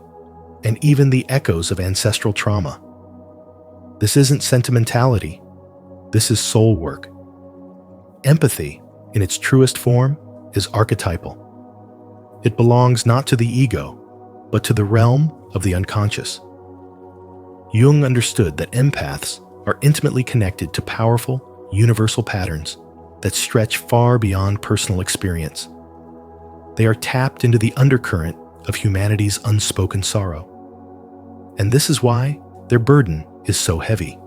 and even the echoes of ancestral trauma. This isn't sentimentality. This is soul work. Empathy, in its truest form, is archetypal. It belongs not to the ego, but to the realm of the unconscious. Jung understood that empaths are intimately connected to powerful, universal patterns that stretch far beyond personal experience. They are tapped into the undercurrent of humanity's unspoken sorrow. And this is why their burden is so heavy.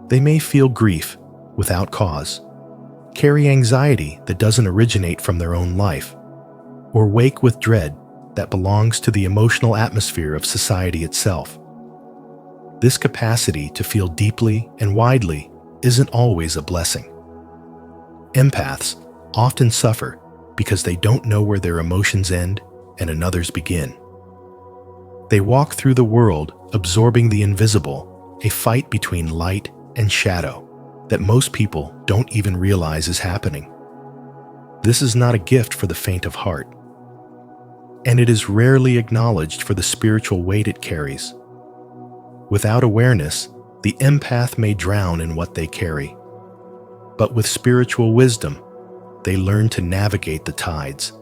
They may feel grief without cause, carry anxiety that doesn't originate from their own life, or wake with dread that belongs to the emotional atmosphere of society itself. This capacity to feel deeply and widely isn't always a blessing. Empaths often suffer because they don't know where their emotions end and another's begin. They walk through the world absorbing the invisible, a fight between light and shadow that most people don't even realize is happening. This is not a gift for the faint of heart, and it is rarely acknowledged for the spiritual weight it carries. Without awareness, the empath may drown in what they carry. But with spiritual wisdom, they learn to navigate the tides.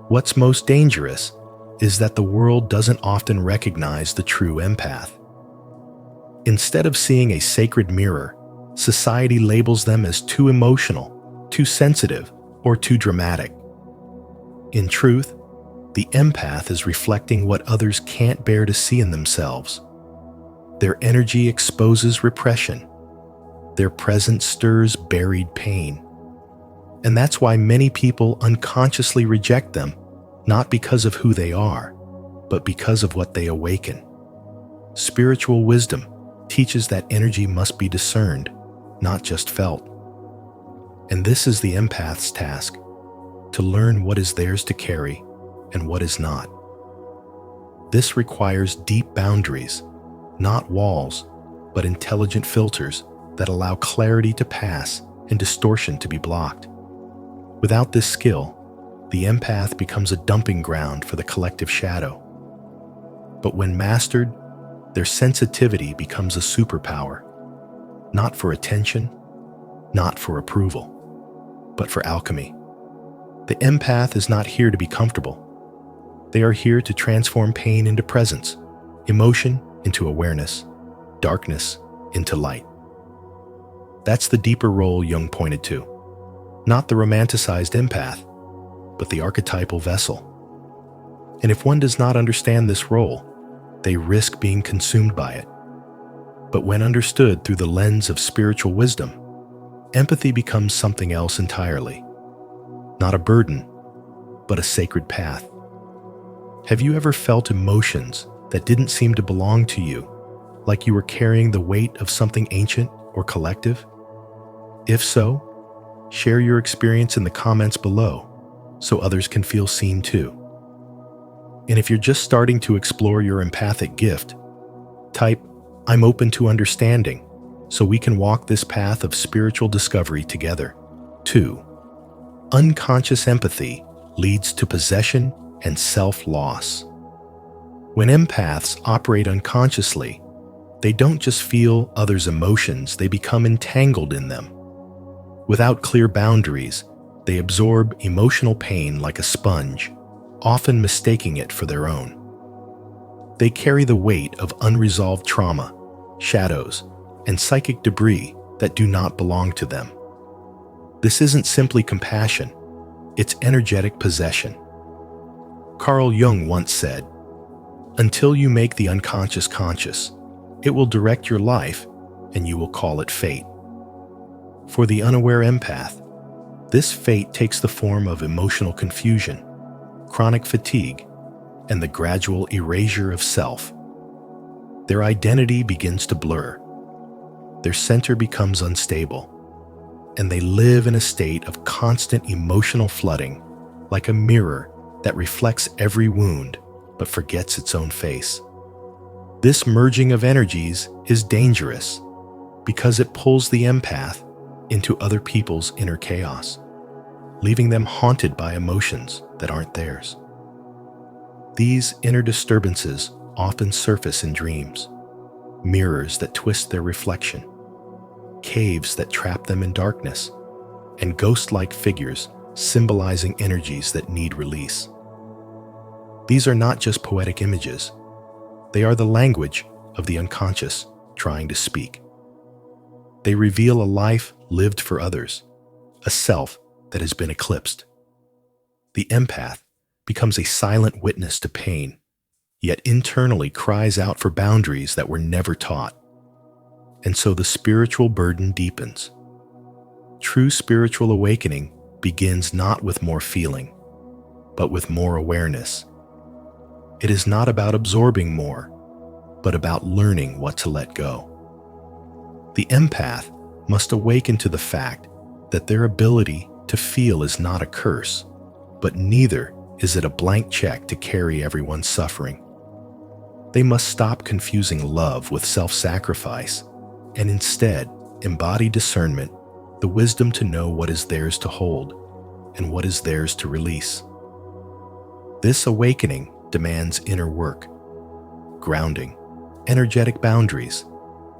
What's most dangerous is that the world doesn't often recognize the true empath. Instead of seeing a sacred mirror, society labels them as too emotional, too sensitive, or too dramatic. In truth, the empath is reflecting what others can't bear to see in themselves. Their energy exposes repression. Their presence stirs buried pain. And that's why many people unconsciously reject them, not because of who they are, but because of what they awaken. Spiritual wisdom teaches that energy must be discerned, not just felt. And this is the empath's task, to learn what is theirs to carry and what is not. This requires deep boundaries, not walls, but intelligent filters that allow clarity to pass and distortion to be blocked. Without this skill, the empath becomes a dumping ground for the collective shadow. But when mastered, their sensitivity becomes a superpower, not for attention, not for approval, but for alchemy. The empath is not here to be comfortable. They are here to transform pain into presence, emotion into awareness, darkness into light. That's the deeper role Jung pointed to. Not the romanticized empath, but the archetypal vessel. And if one does not understand this role, they risk being consumed by it. But when understood through the lens of spiritual wisdom, empathy becomes something else entirely. Not a burden, but a sacred path. Have you ever felt emotions that didn't seem to belong to you, like you were carrying the weight of something ancient or collective? If so, share your experience in the comments below so others can feel seen too. And if you're just starting to explore your empathic gift, type, "I'm open to understanding," so we can walk this path of spiritual discovery together. 2. Unconscious empathy leads to possession and self-loss. When empaths operate unconsciously, they don't just feel others' emotions, they become entangled in them. Without clear boundaries, they absorb emotional pain like a sponge, often mistaking it for their own. They carry the weight of unresolved trauma, shadows, and psychic debris that do not belong to them. This isn't simply compassion, it's energetic possession. Carl Jung once said, "Until you make the unconscious conscious, it will direct your life and you will call it fate." For the unaware empath, this fate takes the form of emotional confusion, chronic fatigue, and the gradual erasure of self. Their identity begins to blur. Their center becomes unstable, and they live in a state of constant emotional flooding, like a mirror that reflects every wound but forgets its own face. This merging of energies is dangerous because it pulls the empath into other people's inner chaos, leaving them haunted by emotions that aren't theirs. These inner disturbances often surface in dreams, mirrors that twist their reflection, caves that trap them in darkness, and ghost-like figures symbolizing energies that need release. These are not just poetic images. They are the language of the unconscious trying to speak. They reveal a life lived for others, a self that has been eclipsed. The empath becomes a silent witness to pain, yet internally cries out for boundaries that were never taught. And so the spiritual burden deepens. True spiritual awakening begins not with more feeling, but with more awareness. It is not about absorbing more, but about learning what to let go. The empath must awaken to the fact that their ability to feel is not a curse, but neither is it a blank check to carry everyone's suffering. They must stop confusing love with self-sacrifice and instead embody discernment, the wisdom to know what is theirs to hold and what is theirs to release. This awakening demands inner work, grounding, energetic boundaries,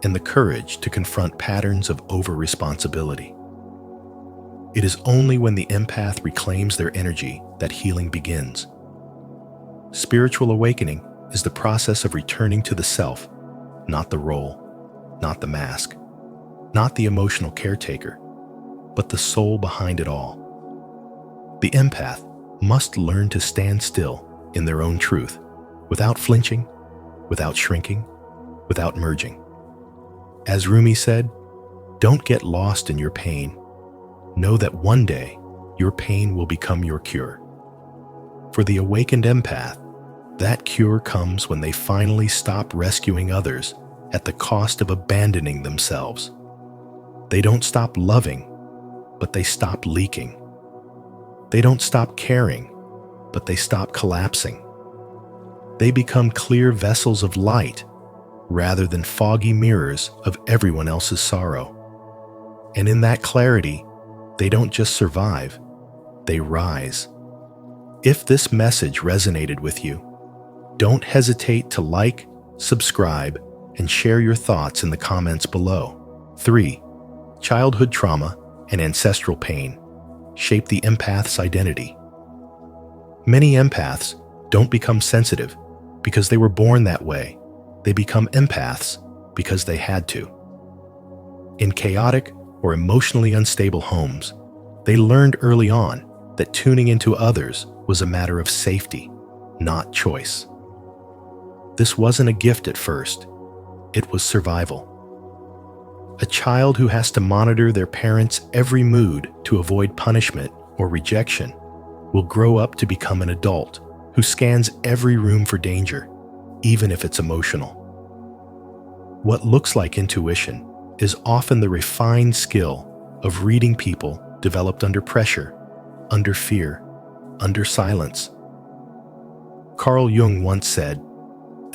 and the courage to confront patterns of over-responsibility. It is only when the empath reclaims their energy that healing begins. Spiritual awakening is the process of returning to the self, not the role, not the mask, not the emotional caretaker, but the soul behind it all. The empath must learn to stand still in their own truth, without flinching, without shrinking, without merging. As Rumi said, "Don't get lost in your pain. Know that one day your pain will become your cure." For the awakened empath, that cure comes when they finally stop rescuing others at the cost of abandoning themselves. They don't stop loving, but they stop leaking. They don't stop caring, but they stop collapsing. They become clear vessels of light rather than foggy mirrors of everyone else's sorrow. And in that clarity, they don't just survive, they rise. If this message resonated with you, don't hesitate to like, subscribe, and share your thoughts in the comments below. 3. Childhood trauma and ancestral pain shape the empath's identity. Many empaths don't become sensitive because they were born that way. They become empaths because they had to. In chaotic or emotionally unstable homes, they learned early on that tuning into others was a matter of safety, not choice. This wasn't a gift at first, it was survival. A child who has to monitor their parents' every mood to avoid punishment or rejection will grow up to become an adult who scans every room for danger, even if it's emotional. What looks like intuition is often the refined skill of reading people developed under pressure, under fear, under silence. Carl Jung once said,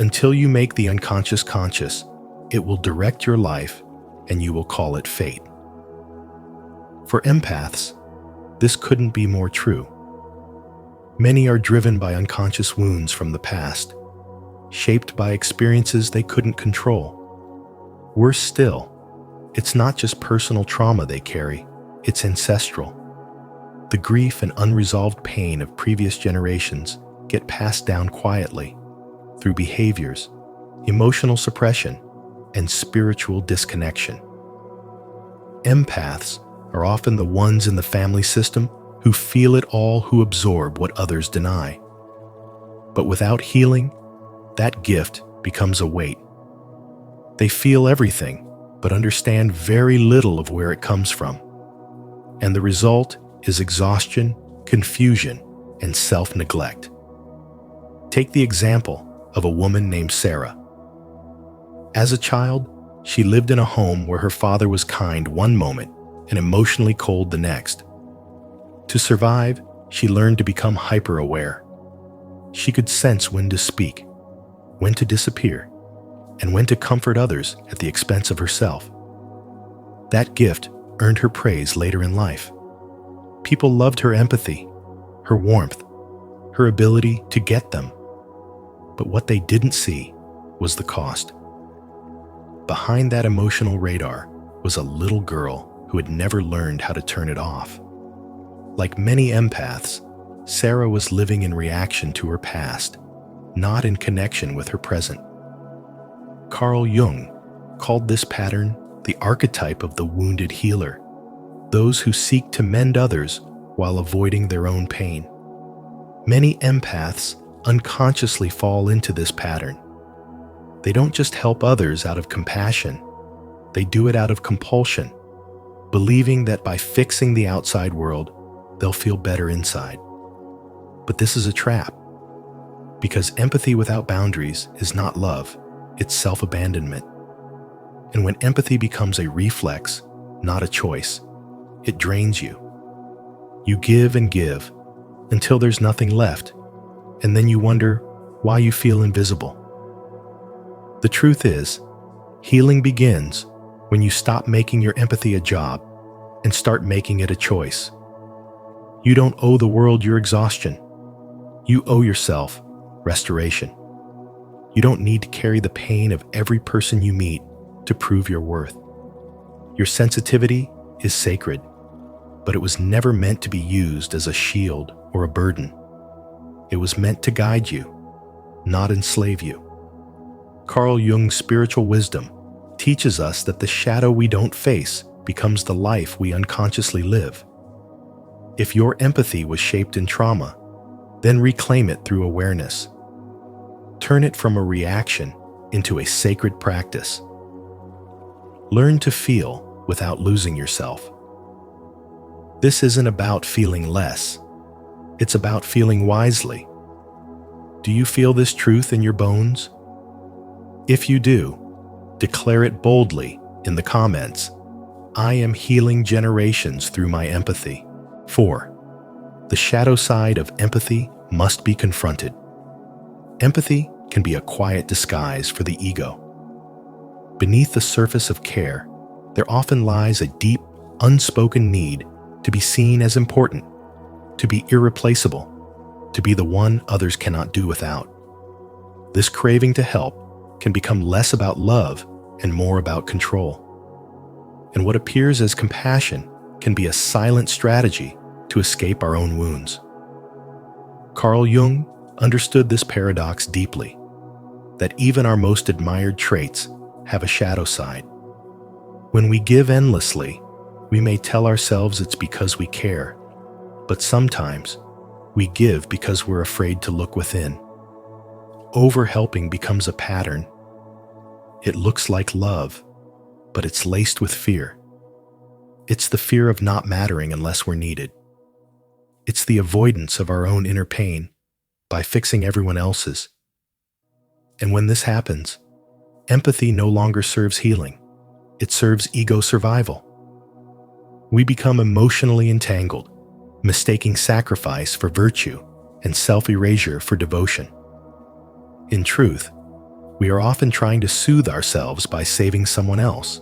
"Until you make the unconscious conscious, it will direct your life and you will call it fate." For empaths, this couldn't be more true. Many are driven by unconscious wounds from the past, shaped by experiences they couldn't control. Worse still, it's not just personal trauma they carry, it's ancestral. The grief and unresolved pain of previous generations get passed down quietly through behaviors, emotional suppression, and spiritual disconnection. Empaths are often the ones in the family system who feel it all, who absorb what others deny. But without healing, that gift becomes a weight. They feel everything, but understand very little of where it comes from. And the result is exhaustion, confusion, and self-neglect. Take the example of a woman named Sarah. As a child, she lived in a home where her father was kind one moment and emotionally cold the next. To survive, she learned to become hyper-aware. She could sense when to speak, when to disappear, and when to comfort others at the expense of herself. That gift earned her praise later in life. People loved her empathy, her warmth, her ability to get them. But what they didn't see was the cost. Behind that emotional radar was a little girl who had never learned how to turn it off. Like many empaths, Sarah was living in reaction to her past, not in connection with her present. Carl Jung called this pattern the archetype of the wounded healer, those who seek to mend others while avoiding their own pain. Many empaths unconsciously fall into this pattern. They don't just help others out of compassion, they do it out of compulsion, believing that by fixing the outside world, they'll feel better inside. But this is a trap, because empathy without boundaries is not love, it's self-abandonment. And when empathy becomes a reflex, not a choice, it drains you. You give and give until there's nothing left, and then you wonder why you feel invisible. The truth is, healing begins when you stop making your empathy a job and start making it a choice. You don't owe the world your exhaustion. You owe yourself restoration. You don't need to carry the pain of every person you meet to prove your worth. Your sensitivity is sacred. but it was never meant to be used as a shield or a burden. It was meant to guide you, not enslave you. Carl Jung's spiritual wisdom teaches us that the shadow we don't face becomes the life we unconsciously live. If your empathy was shaped in trauma, then reclaim it through awareness. Turn it from a reaction into a sacred practice. Learn to feel without losing yourself. This isn't about feeling less. It's about feeling wisely. Do you feel this truth in your bones? If you do, declare it boldly in the comments. I am healing generations through my empathy. 4. The shadow side of empathy must be confronted. Empathy can be a quiet disguise for the ego. Beneath the surface of care, there often lies a deep, unspoken need to be seen as important, to be irreplaceable, to be the one others cannot do without. This craving to help can become less about love and more about control. And what appears as compassion can be a silent strategy to escape our own wounds. Carl Jung understood this paradox deeply, that even our most admired traits have a shadow side. When we give endlessly, we may tell ourselves it's because we care, but sometimes we give because we're afraid to look within. Overhelping becomes a pattern. It looks like love, but it's laced with fear. It's the fear of not mattering unless we're needed. It's the avoidance of our own inner pain by fixing everyone else's. And when this happens, empathy no longer serves healing. It serves ego survival. We become emotionally entangled, mistaking sacrifice for virtue and self-erasure for devotion. In truth, we are often trying to soothe ourselves by saving someone else.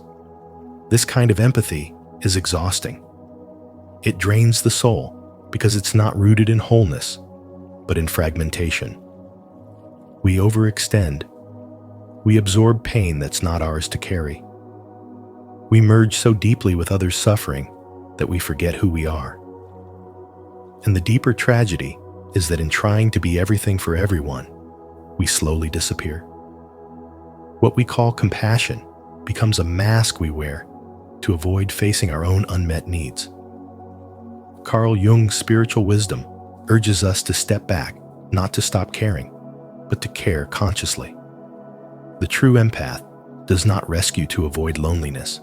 This kind of empathy is exhausting. It drains the soul because it's not rooted in wholeness, but in fragmentation. We overextend. We absorb pain that's not ours to carry. We merge so deeply with others' suffering that we forget who we are. And the deeper tragedy is that in trying to be everything for everyone, we slowly disappear. What we call compassion becomes a mask we wear to avoid facing our own unmet needs. Carl Jung's spiritual wisdom urges us to step back, not to stop caring, but to care consciously. The true empath does not rescue to avoid loneliness.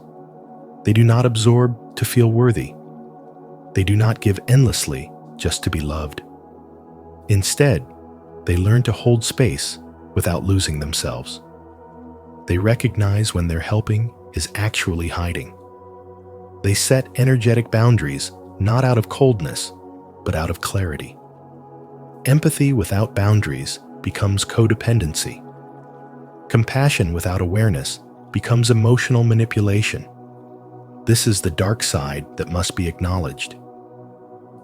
They do not absorb to feel worthy. They do not give endlessly just to be loved. Instead, they learn to hold space without losing themselves. They recognize when their helping is actually hiding. They set energetic boundaries not out of coldness, but out of clarity. Empathy without boundaries becomes codependency. Compassion without awareness becomes emotional manipulation. This is the dark side that must be acknowledged.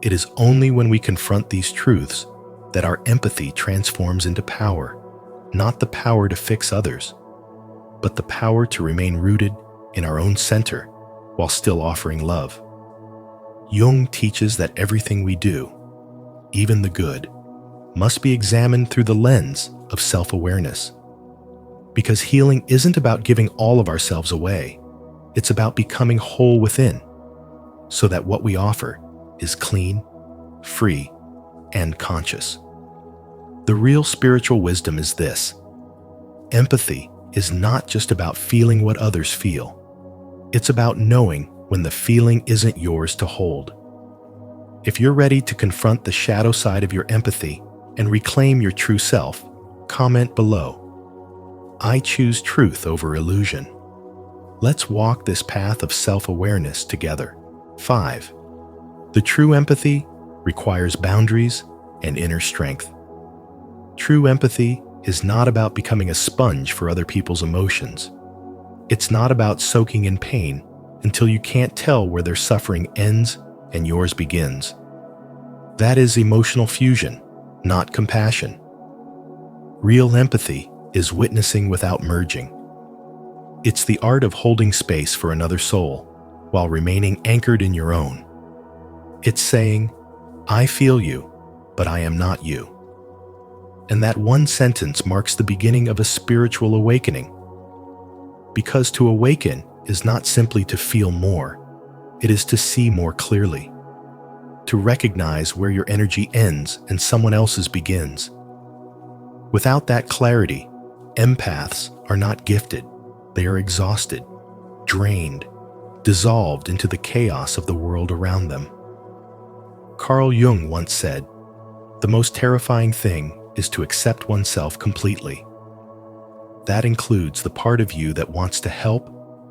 It is only when we confront these truths that our empathy transforms into power, not the power to fix others, but the power to remain rooted in our own center while still offering love. Jung teaches that everything we do, even the good, must be examined through the lens of self-awareness. Because healing isn't about giving all of ourselves away, it's about becoming whole within, so that what we offer is clean, free, and conscious. The real spiritual wisdom is this: empathy is not just about feeling what others feel. It's about knowing when the feeling isn't yours to hold. If you're ready to confront the shadow side of your empathy and reclaim your true self, comment below. I choose truth over illusion. Let's walk this path of self-awareness together. 5. The true empathy requires boundaries and inner strength. True empathy is not about becoming a sponge for other people's emotions. It's not about soaking in pain until you can't tell where their suffering ends and yours begins. That is emotional fusion, not compassion. Real empathy is witnessing without merging. It's the art of holding space for another soul while remaining anchored in your own. It's saying, I feel you, but I am not you. And that one sentence marks the beginning of a spiritual awakening. Because to awaken is not simply to feel more, it is to see more clearly, to recognize where your energy ends and someone else's begins. Without that clarity, empaths are not gifted. They are exhausted, drained, dissolved into the chaos of the world around them. Carl Jung once said, "The most terrifying thing is to accept oneself completely." That includes the part of you that wants to help,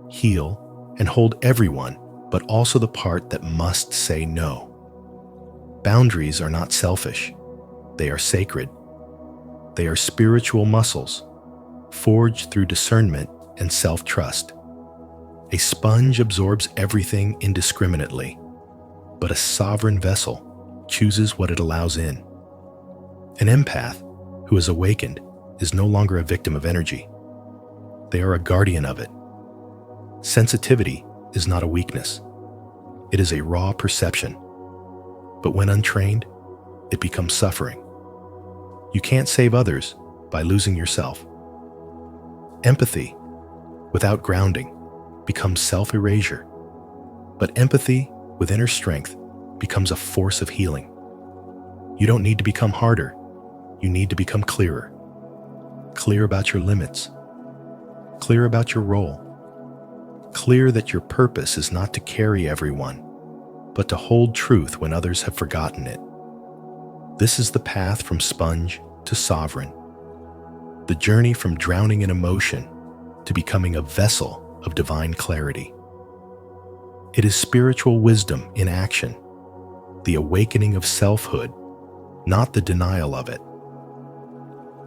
heal, and hold everyone, but also the part that must say no. Boundaries are not selfish. They are sacred. They are spiritual muscles, forged through discernment and self-trust. A sponge absorbs everything indiscriminately, but a sovereign vessel chooses what it allows in. An empath who is awakened is no longer a victim of energy. They are a guardian of it. Sensitivity is not a weakness. It is a raw perception. But when untrained, it becomes suffering. You can't save others by losing yourself. Empathy, without grounding, becomes self-erasure. But empathy with inner strength becomes a force of healing. You don't need to become harder. You need to become clearer. Clear about your limits. Clear about your role. Clear that your purpose is not to carry everyone, but to hold truth when others have forgotten it. This is the path from sponge to sovereign. The journey from drowning in emotion to becoming a vessel of divine clarity. It is spiritual wisdom in action, the awakening of selfhood, not the denial of it.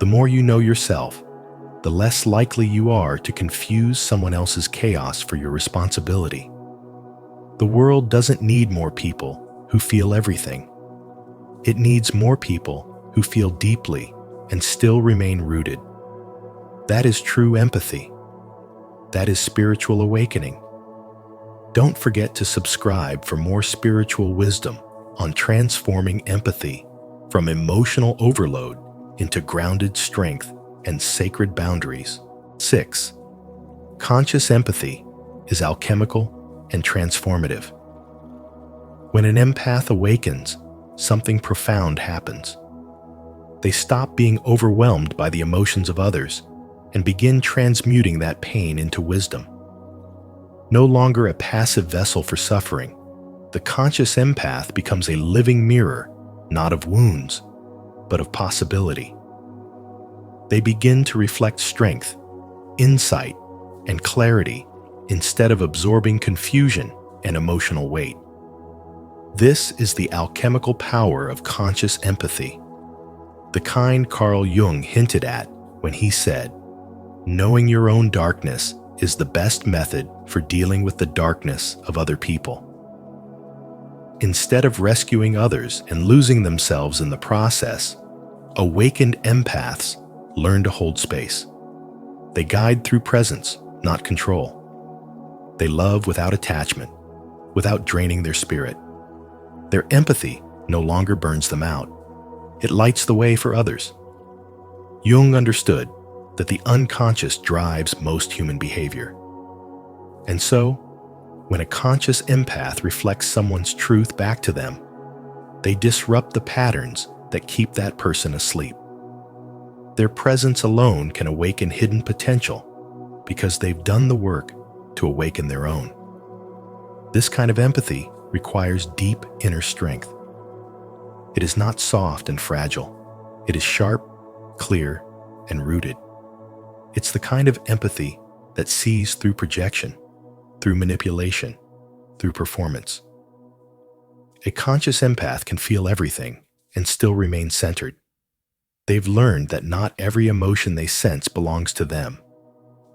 The more you know yourself, the less likely you are to confuse someone else's chaos for your responsibility. The world doesn't need more people who feel everything. It needs more people who feel deeply and still remain rooted. That is true empathy. That is spiritual awakening. Don't forget to subscribe for more spiritual wisdom on transforming empathy from emotional overload into grounded strength and sacred boundaries. 6. Conscious empathy is alchemical and transformative. When an empath awakens, something profound happens. They stop being overwhelmed by the emotions of others and begin transmuting that pain into wisdom. No longer a passive vessel for suffering, the conscious empath becomes a living mirror, not of wounds, but of possibility. They begin to reflect strength, insight, and clarity instead of absorbing confusion and emotional weight. This is the alchemical power of conscious empathy, the kind Carl Jung hinted at when he said, "Knowing your own darkness is the best method for dealing with the darkness of other people." Instead of rescuing others and losing themselves in the process, awakened empaths learn to hold space. They guide through presence, not control. They love without attachment, without draining their spirit. Their empathy no longer burns them out. It lights the way for others. Jung understood that the unconscious drives most human behavior. And so, when a conscious empath reflects someone's truth back to them, they disrupt the patterns that keep that person asleep. Their presence alone can awaken hidden potential because they've done the work to awaken their own. This kind of empathy requires deep inner strength. It is not soft and fragile. It is sharp, clear, and rooted. It's the kind of empathy that sees through projection, through manipulation, through performance. A conscious empath can feel everything and still remain centered. They've learned that not every emotion they sense belongs to them,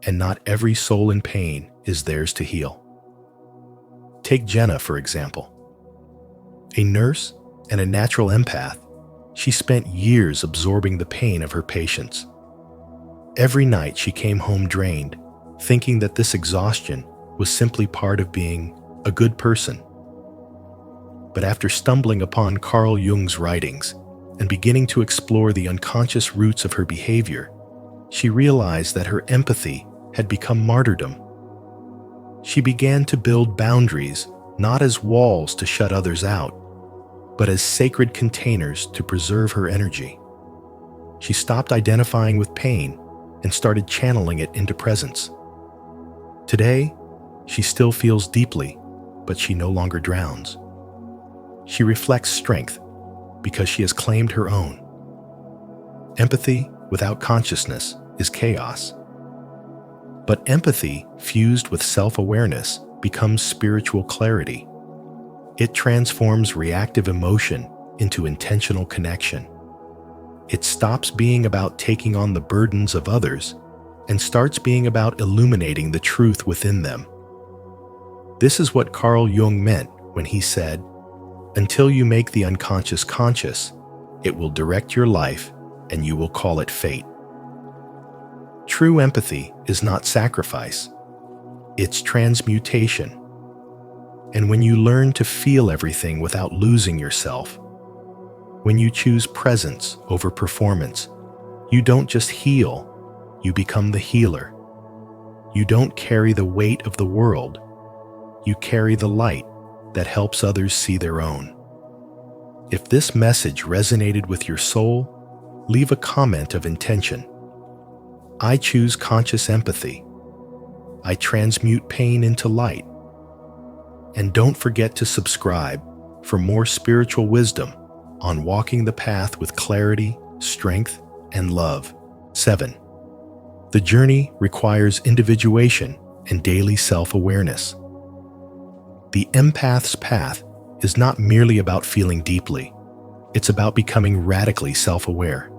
and not every soul in pain is theirs to heal. Take Jenna, for example. A nurse and a natural empath, she spent years absorbing the pain of her patients. Every night she came home drained, thinking that this exhaustion was simply part of being a good person. But after stumbling upon Carl Jung's writings and beginning to explore the unconscious roots of her behavior, she realized that her empathy had become martyrdom. She began to build boundaries not as walls to shut others out, but as sacred containers to preserve her energy. She stopped identifying with pain and started channeling it into presence. Today, she still feels deeply, but she no longer drowns. She reflects strength because she has claimed her own. Empathy without consciousness is chaos. But empathy fused with self-awareness becomes spiritual clarity. It transforms reactive emotion into intentional connection. It stops being about taking on the burdens of others and starts being about illuminating the truth within them. This is what Carl Jung meant when he said, "Until you make the unconscious conscious, it will direct your life and you will call it fate." True empathy is not sacrifice, it's transmutation. And when you learn to feel everything without losing yourself, when you choose presence over performance, you don't just heal, you become the healer. You don't carry the weight of the world, you carry the light that helps others see their own. If this message resonated with your soul, leave a comment of intention. I choose conscious empathy. I transmute pain into light. And don't forget to subscribe for more spiritual wisdom on walking the path with clarity, strength, and love. 7. The journey requires individuation and daily self-awareness. The empath's path is not merely about feeling deeply. It's about becoming radically self-aware.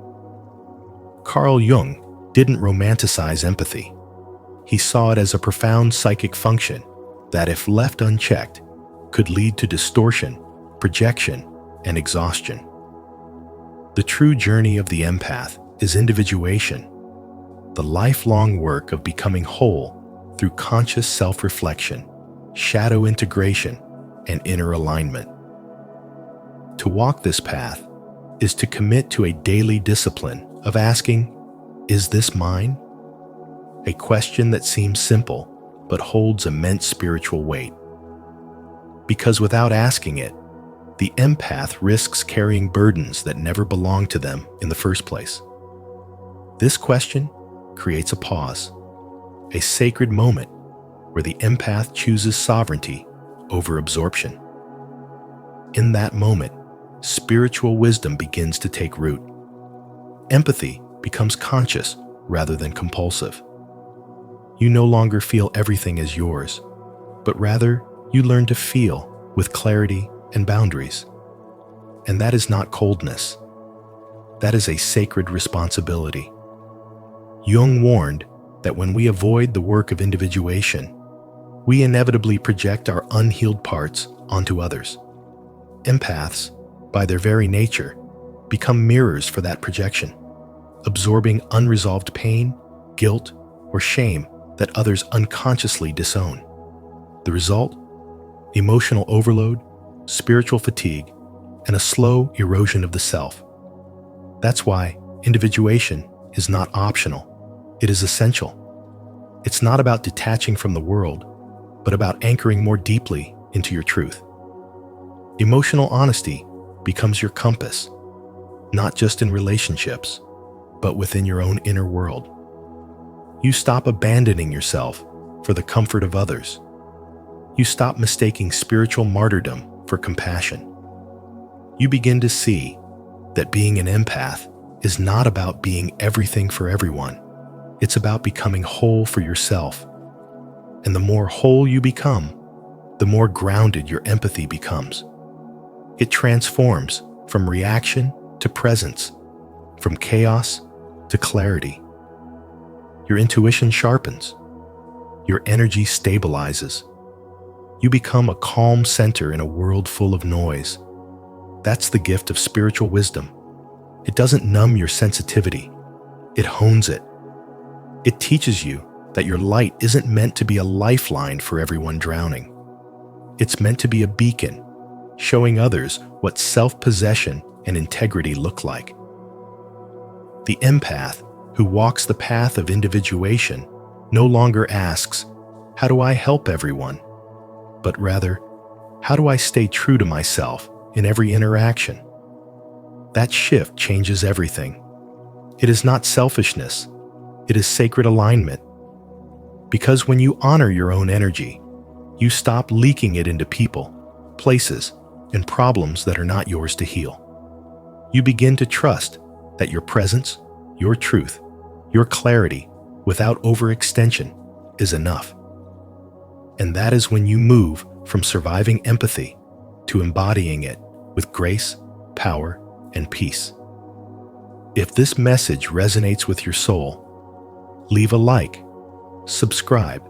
Carl Jung didn't romanticize empathy. He saw it as a profound psychic function that, if left unchecked, could lead to distortion, projection, and exhaustion. The true journey of the empath is individuation, the lifelong work of becoming whole through conscious self-reflection, shadow integration, and inner alignment. To walk this path is to commit to a daily discipline of asking, "Is this mine?" A question that seems simple, but holds immense spiritual weight. Because without asking it, the empath risks carrying burdens that never belonged to them in the first place. This question creates a pause, a sacred moment where the empath chooses sovereignty over absorption. In that moment, spiritual wisdom begins to take root. Empathy becomes conscious rather than compulsive. You no longer feel everything as yours, but rather you learn to feel with clarity and boundaries. And that is not coldness. That is a sacred responsibility. Jung warned that when we avoid the work of individuation, we inevitably project our unhealed parts onto others. Empaths, by their very nature, become mirrors for that projection, absorbing unresolved pain, guilt, or shame that others unconsciously disown. The result? Emotional overload, spiritual fatigue, and a slow erosion of the self. That's why individuation is not optional. It is essential. It's not about detaching from the world, but about anchoring more deeply into your truth. Emotional honesty becomes your compass, not just in relationships, but within your own inner world. You stop abandoning yourself for the comfort of others. You stop mistaking spiritual martyrdom for compassion. You begin to see that being an empath is not about being everything for everyone. It's about becoming whole for yourself. And the more whole you become, the more grounded your empathy becomes. It transforms from reaction to presence, from chaos to clarity. Your intuition sharpens. Your energy stabilizes. You become a calm center in a world full of noise. That's the gift of spiritual wisdom. It doesn't numb your sensitivity. It hones it. It teaches you that your light isn't meant to be a lifeline for everyone drowning. It's meant to be a beacon, showing others what self-possession and integrity look like. The empath, who walks the path of individuation, no longer asks, "How do I help everyone?" but rather, "How do I stay true to myself in every interaction?" That shift changes everything. It is not selfishness, it is sacred alignment. Because when you honor your own energy, you stop leaking it into people, places, and problems that are not yours to heal. You begin to trust that your presence, your truth, your clarity, without overextension, is enough. And that is when you move from surviving empathy to embodying it with grace, power, and peace. If this message resonates with your soul, leave a like, subscribe,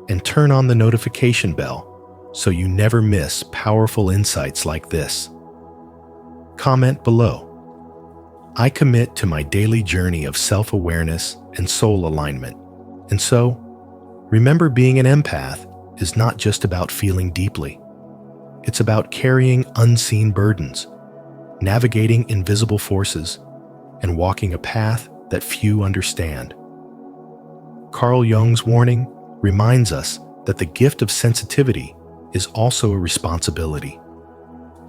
and turn on the notification bell so you never miss powerful insights like this. Comment below. I commit to my daily journey of self-awareness and soul alignment. And so, remember, being an empath is not just about feeling deeply. It's about carrying unseen burdens, navigating invisible forces, and walking a path that few understand. Carl Jung's warning reminds us that the gift of sensitivity is also a responsibility,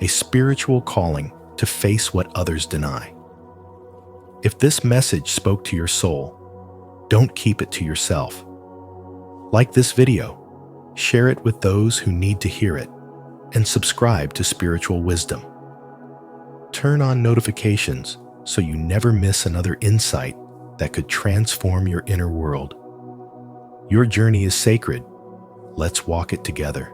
a spiritual calling to face what others deny. If this message spoke to your soul, don't keep it to yourself. Like this video, share it with those who need to hear it, and subscribe to Spiritual Wisdom. Turn on notifications so you never miss another insight that could transform your inner world. Your journey is sacred. Let's walk it together.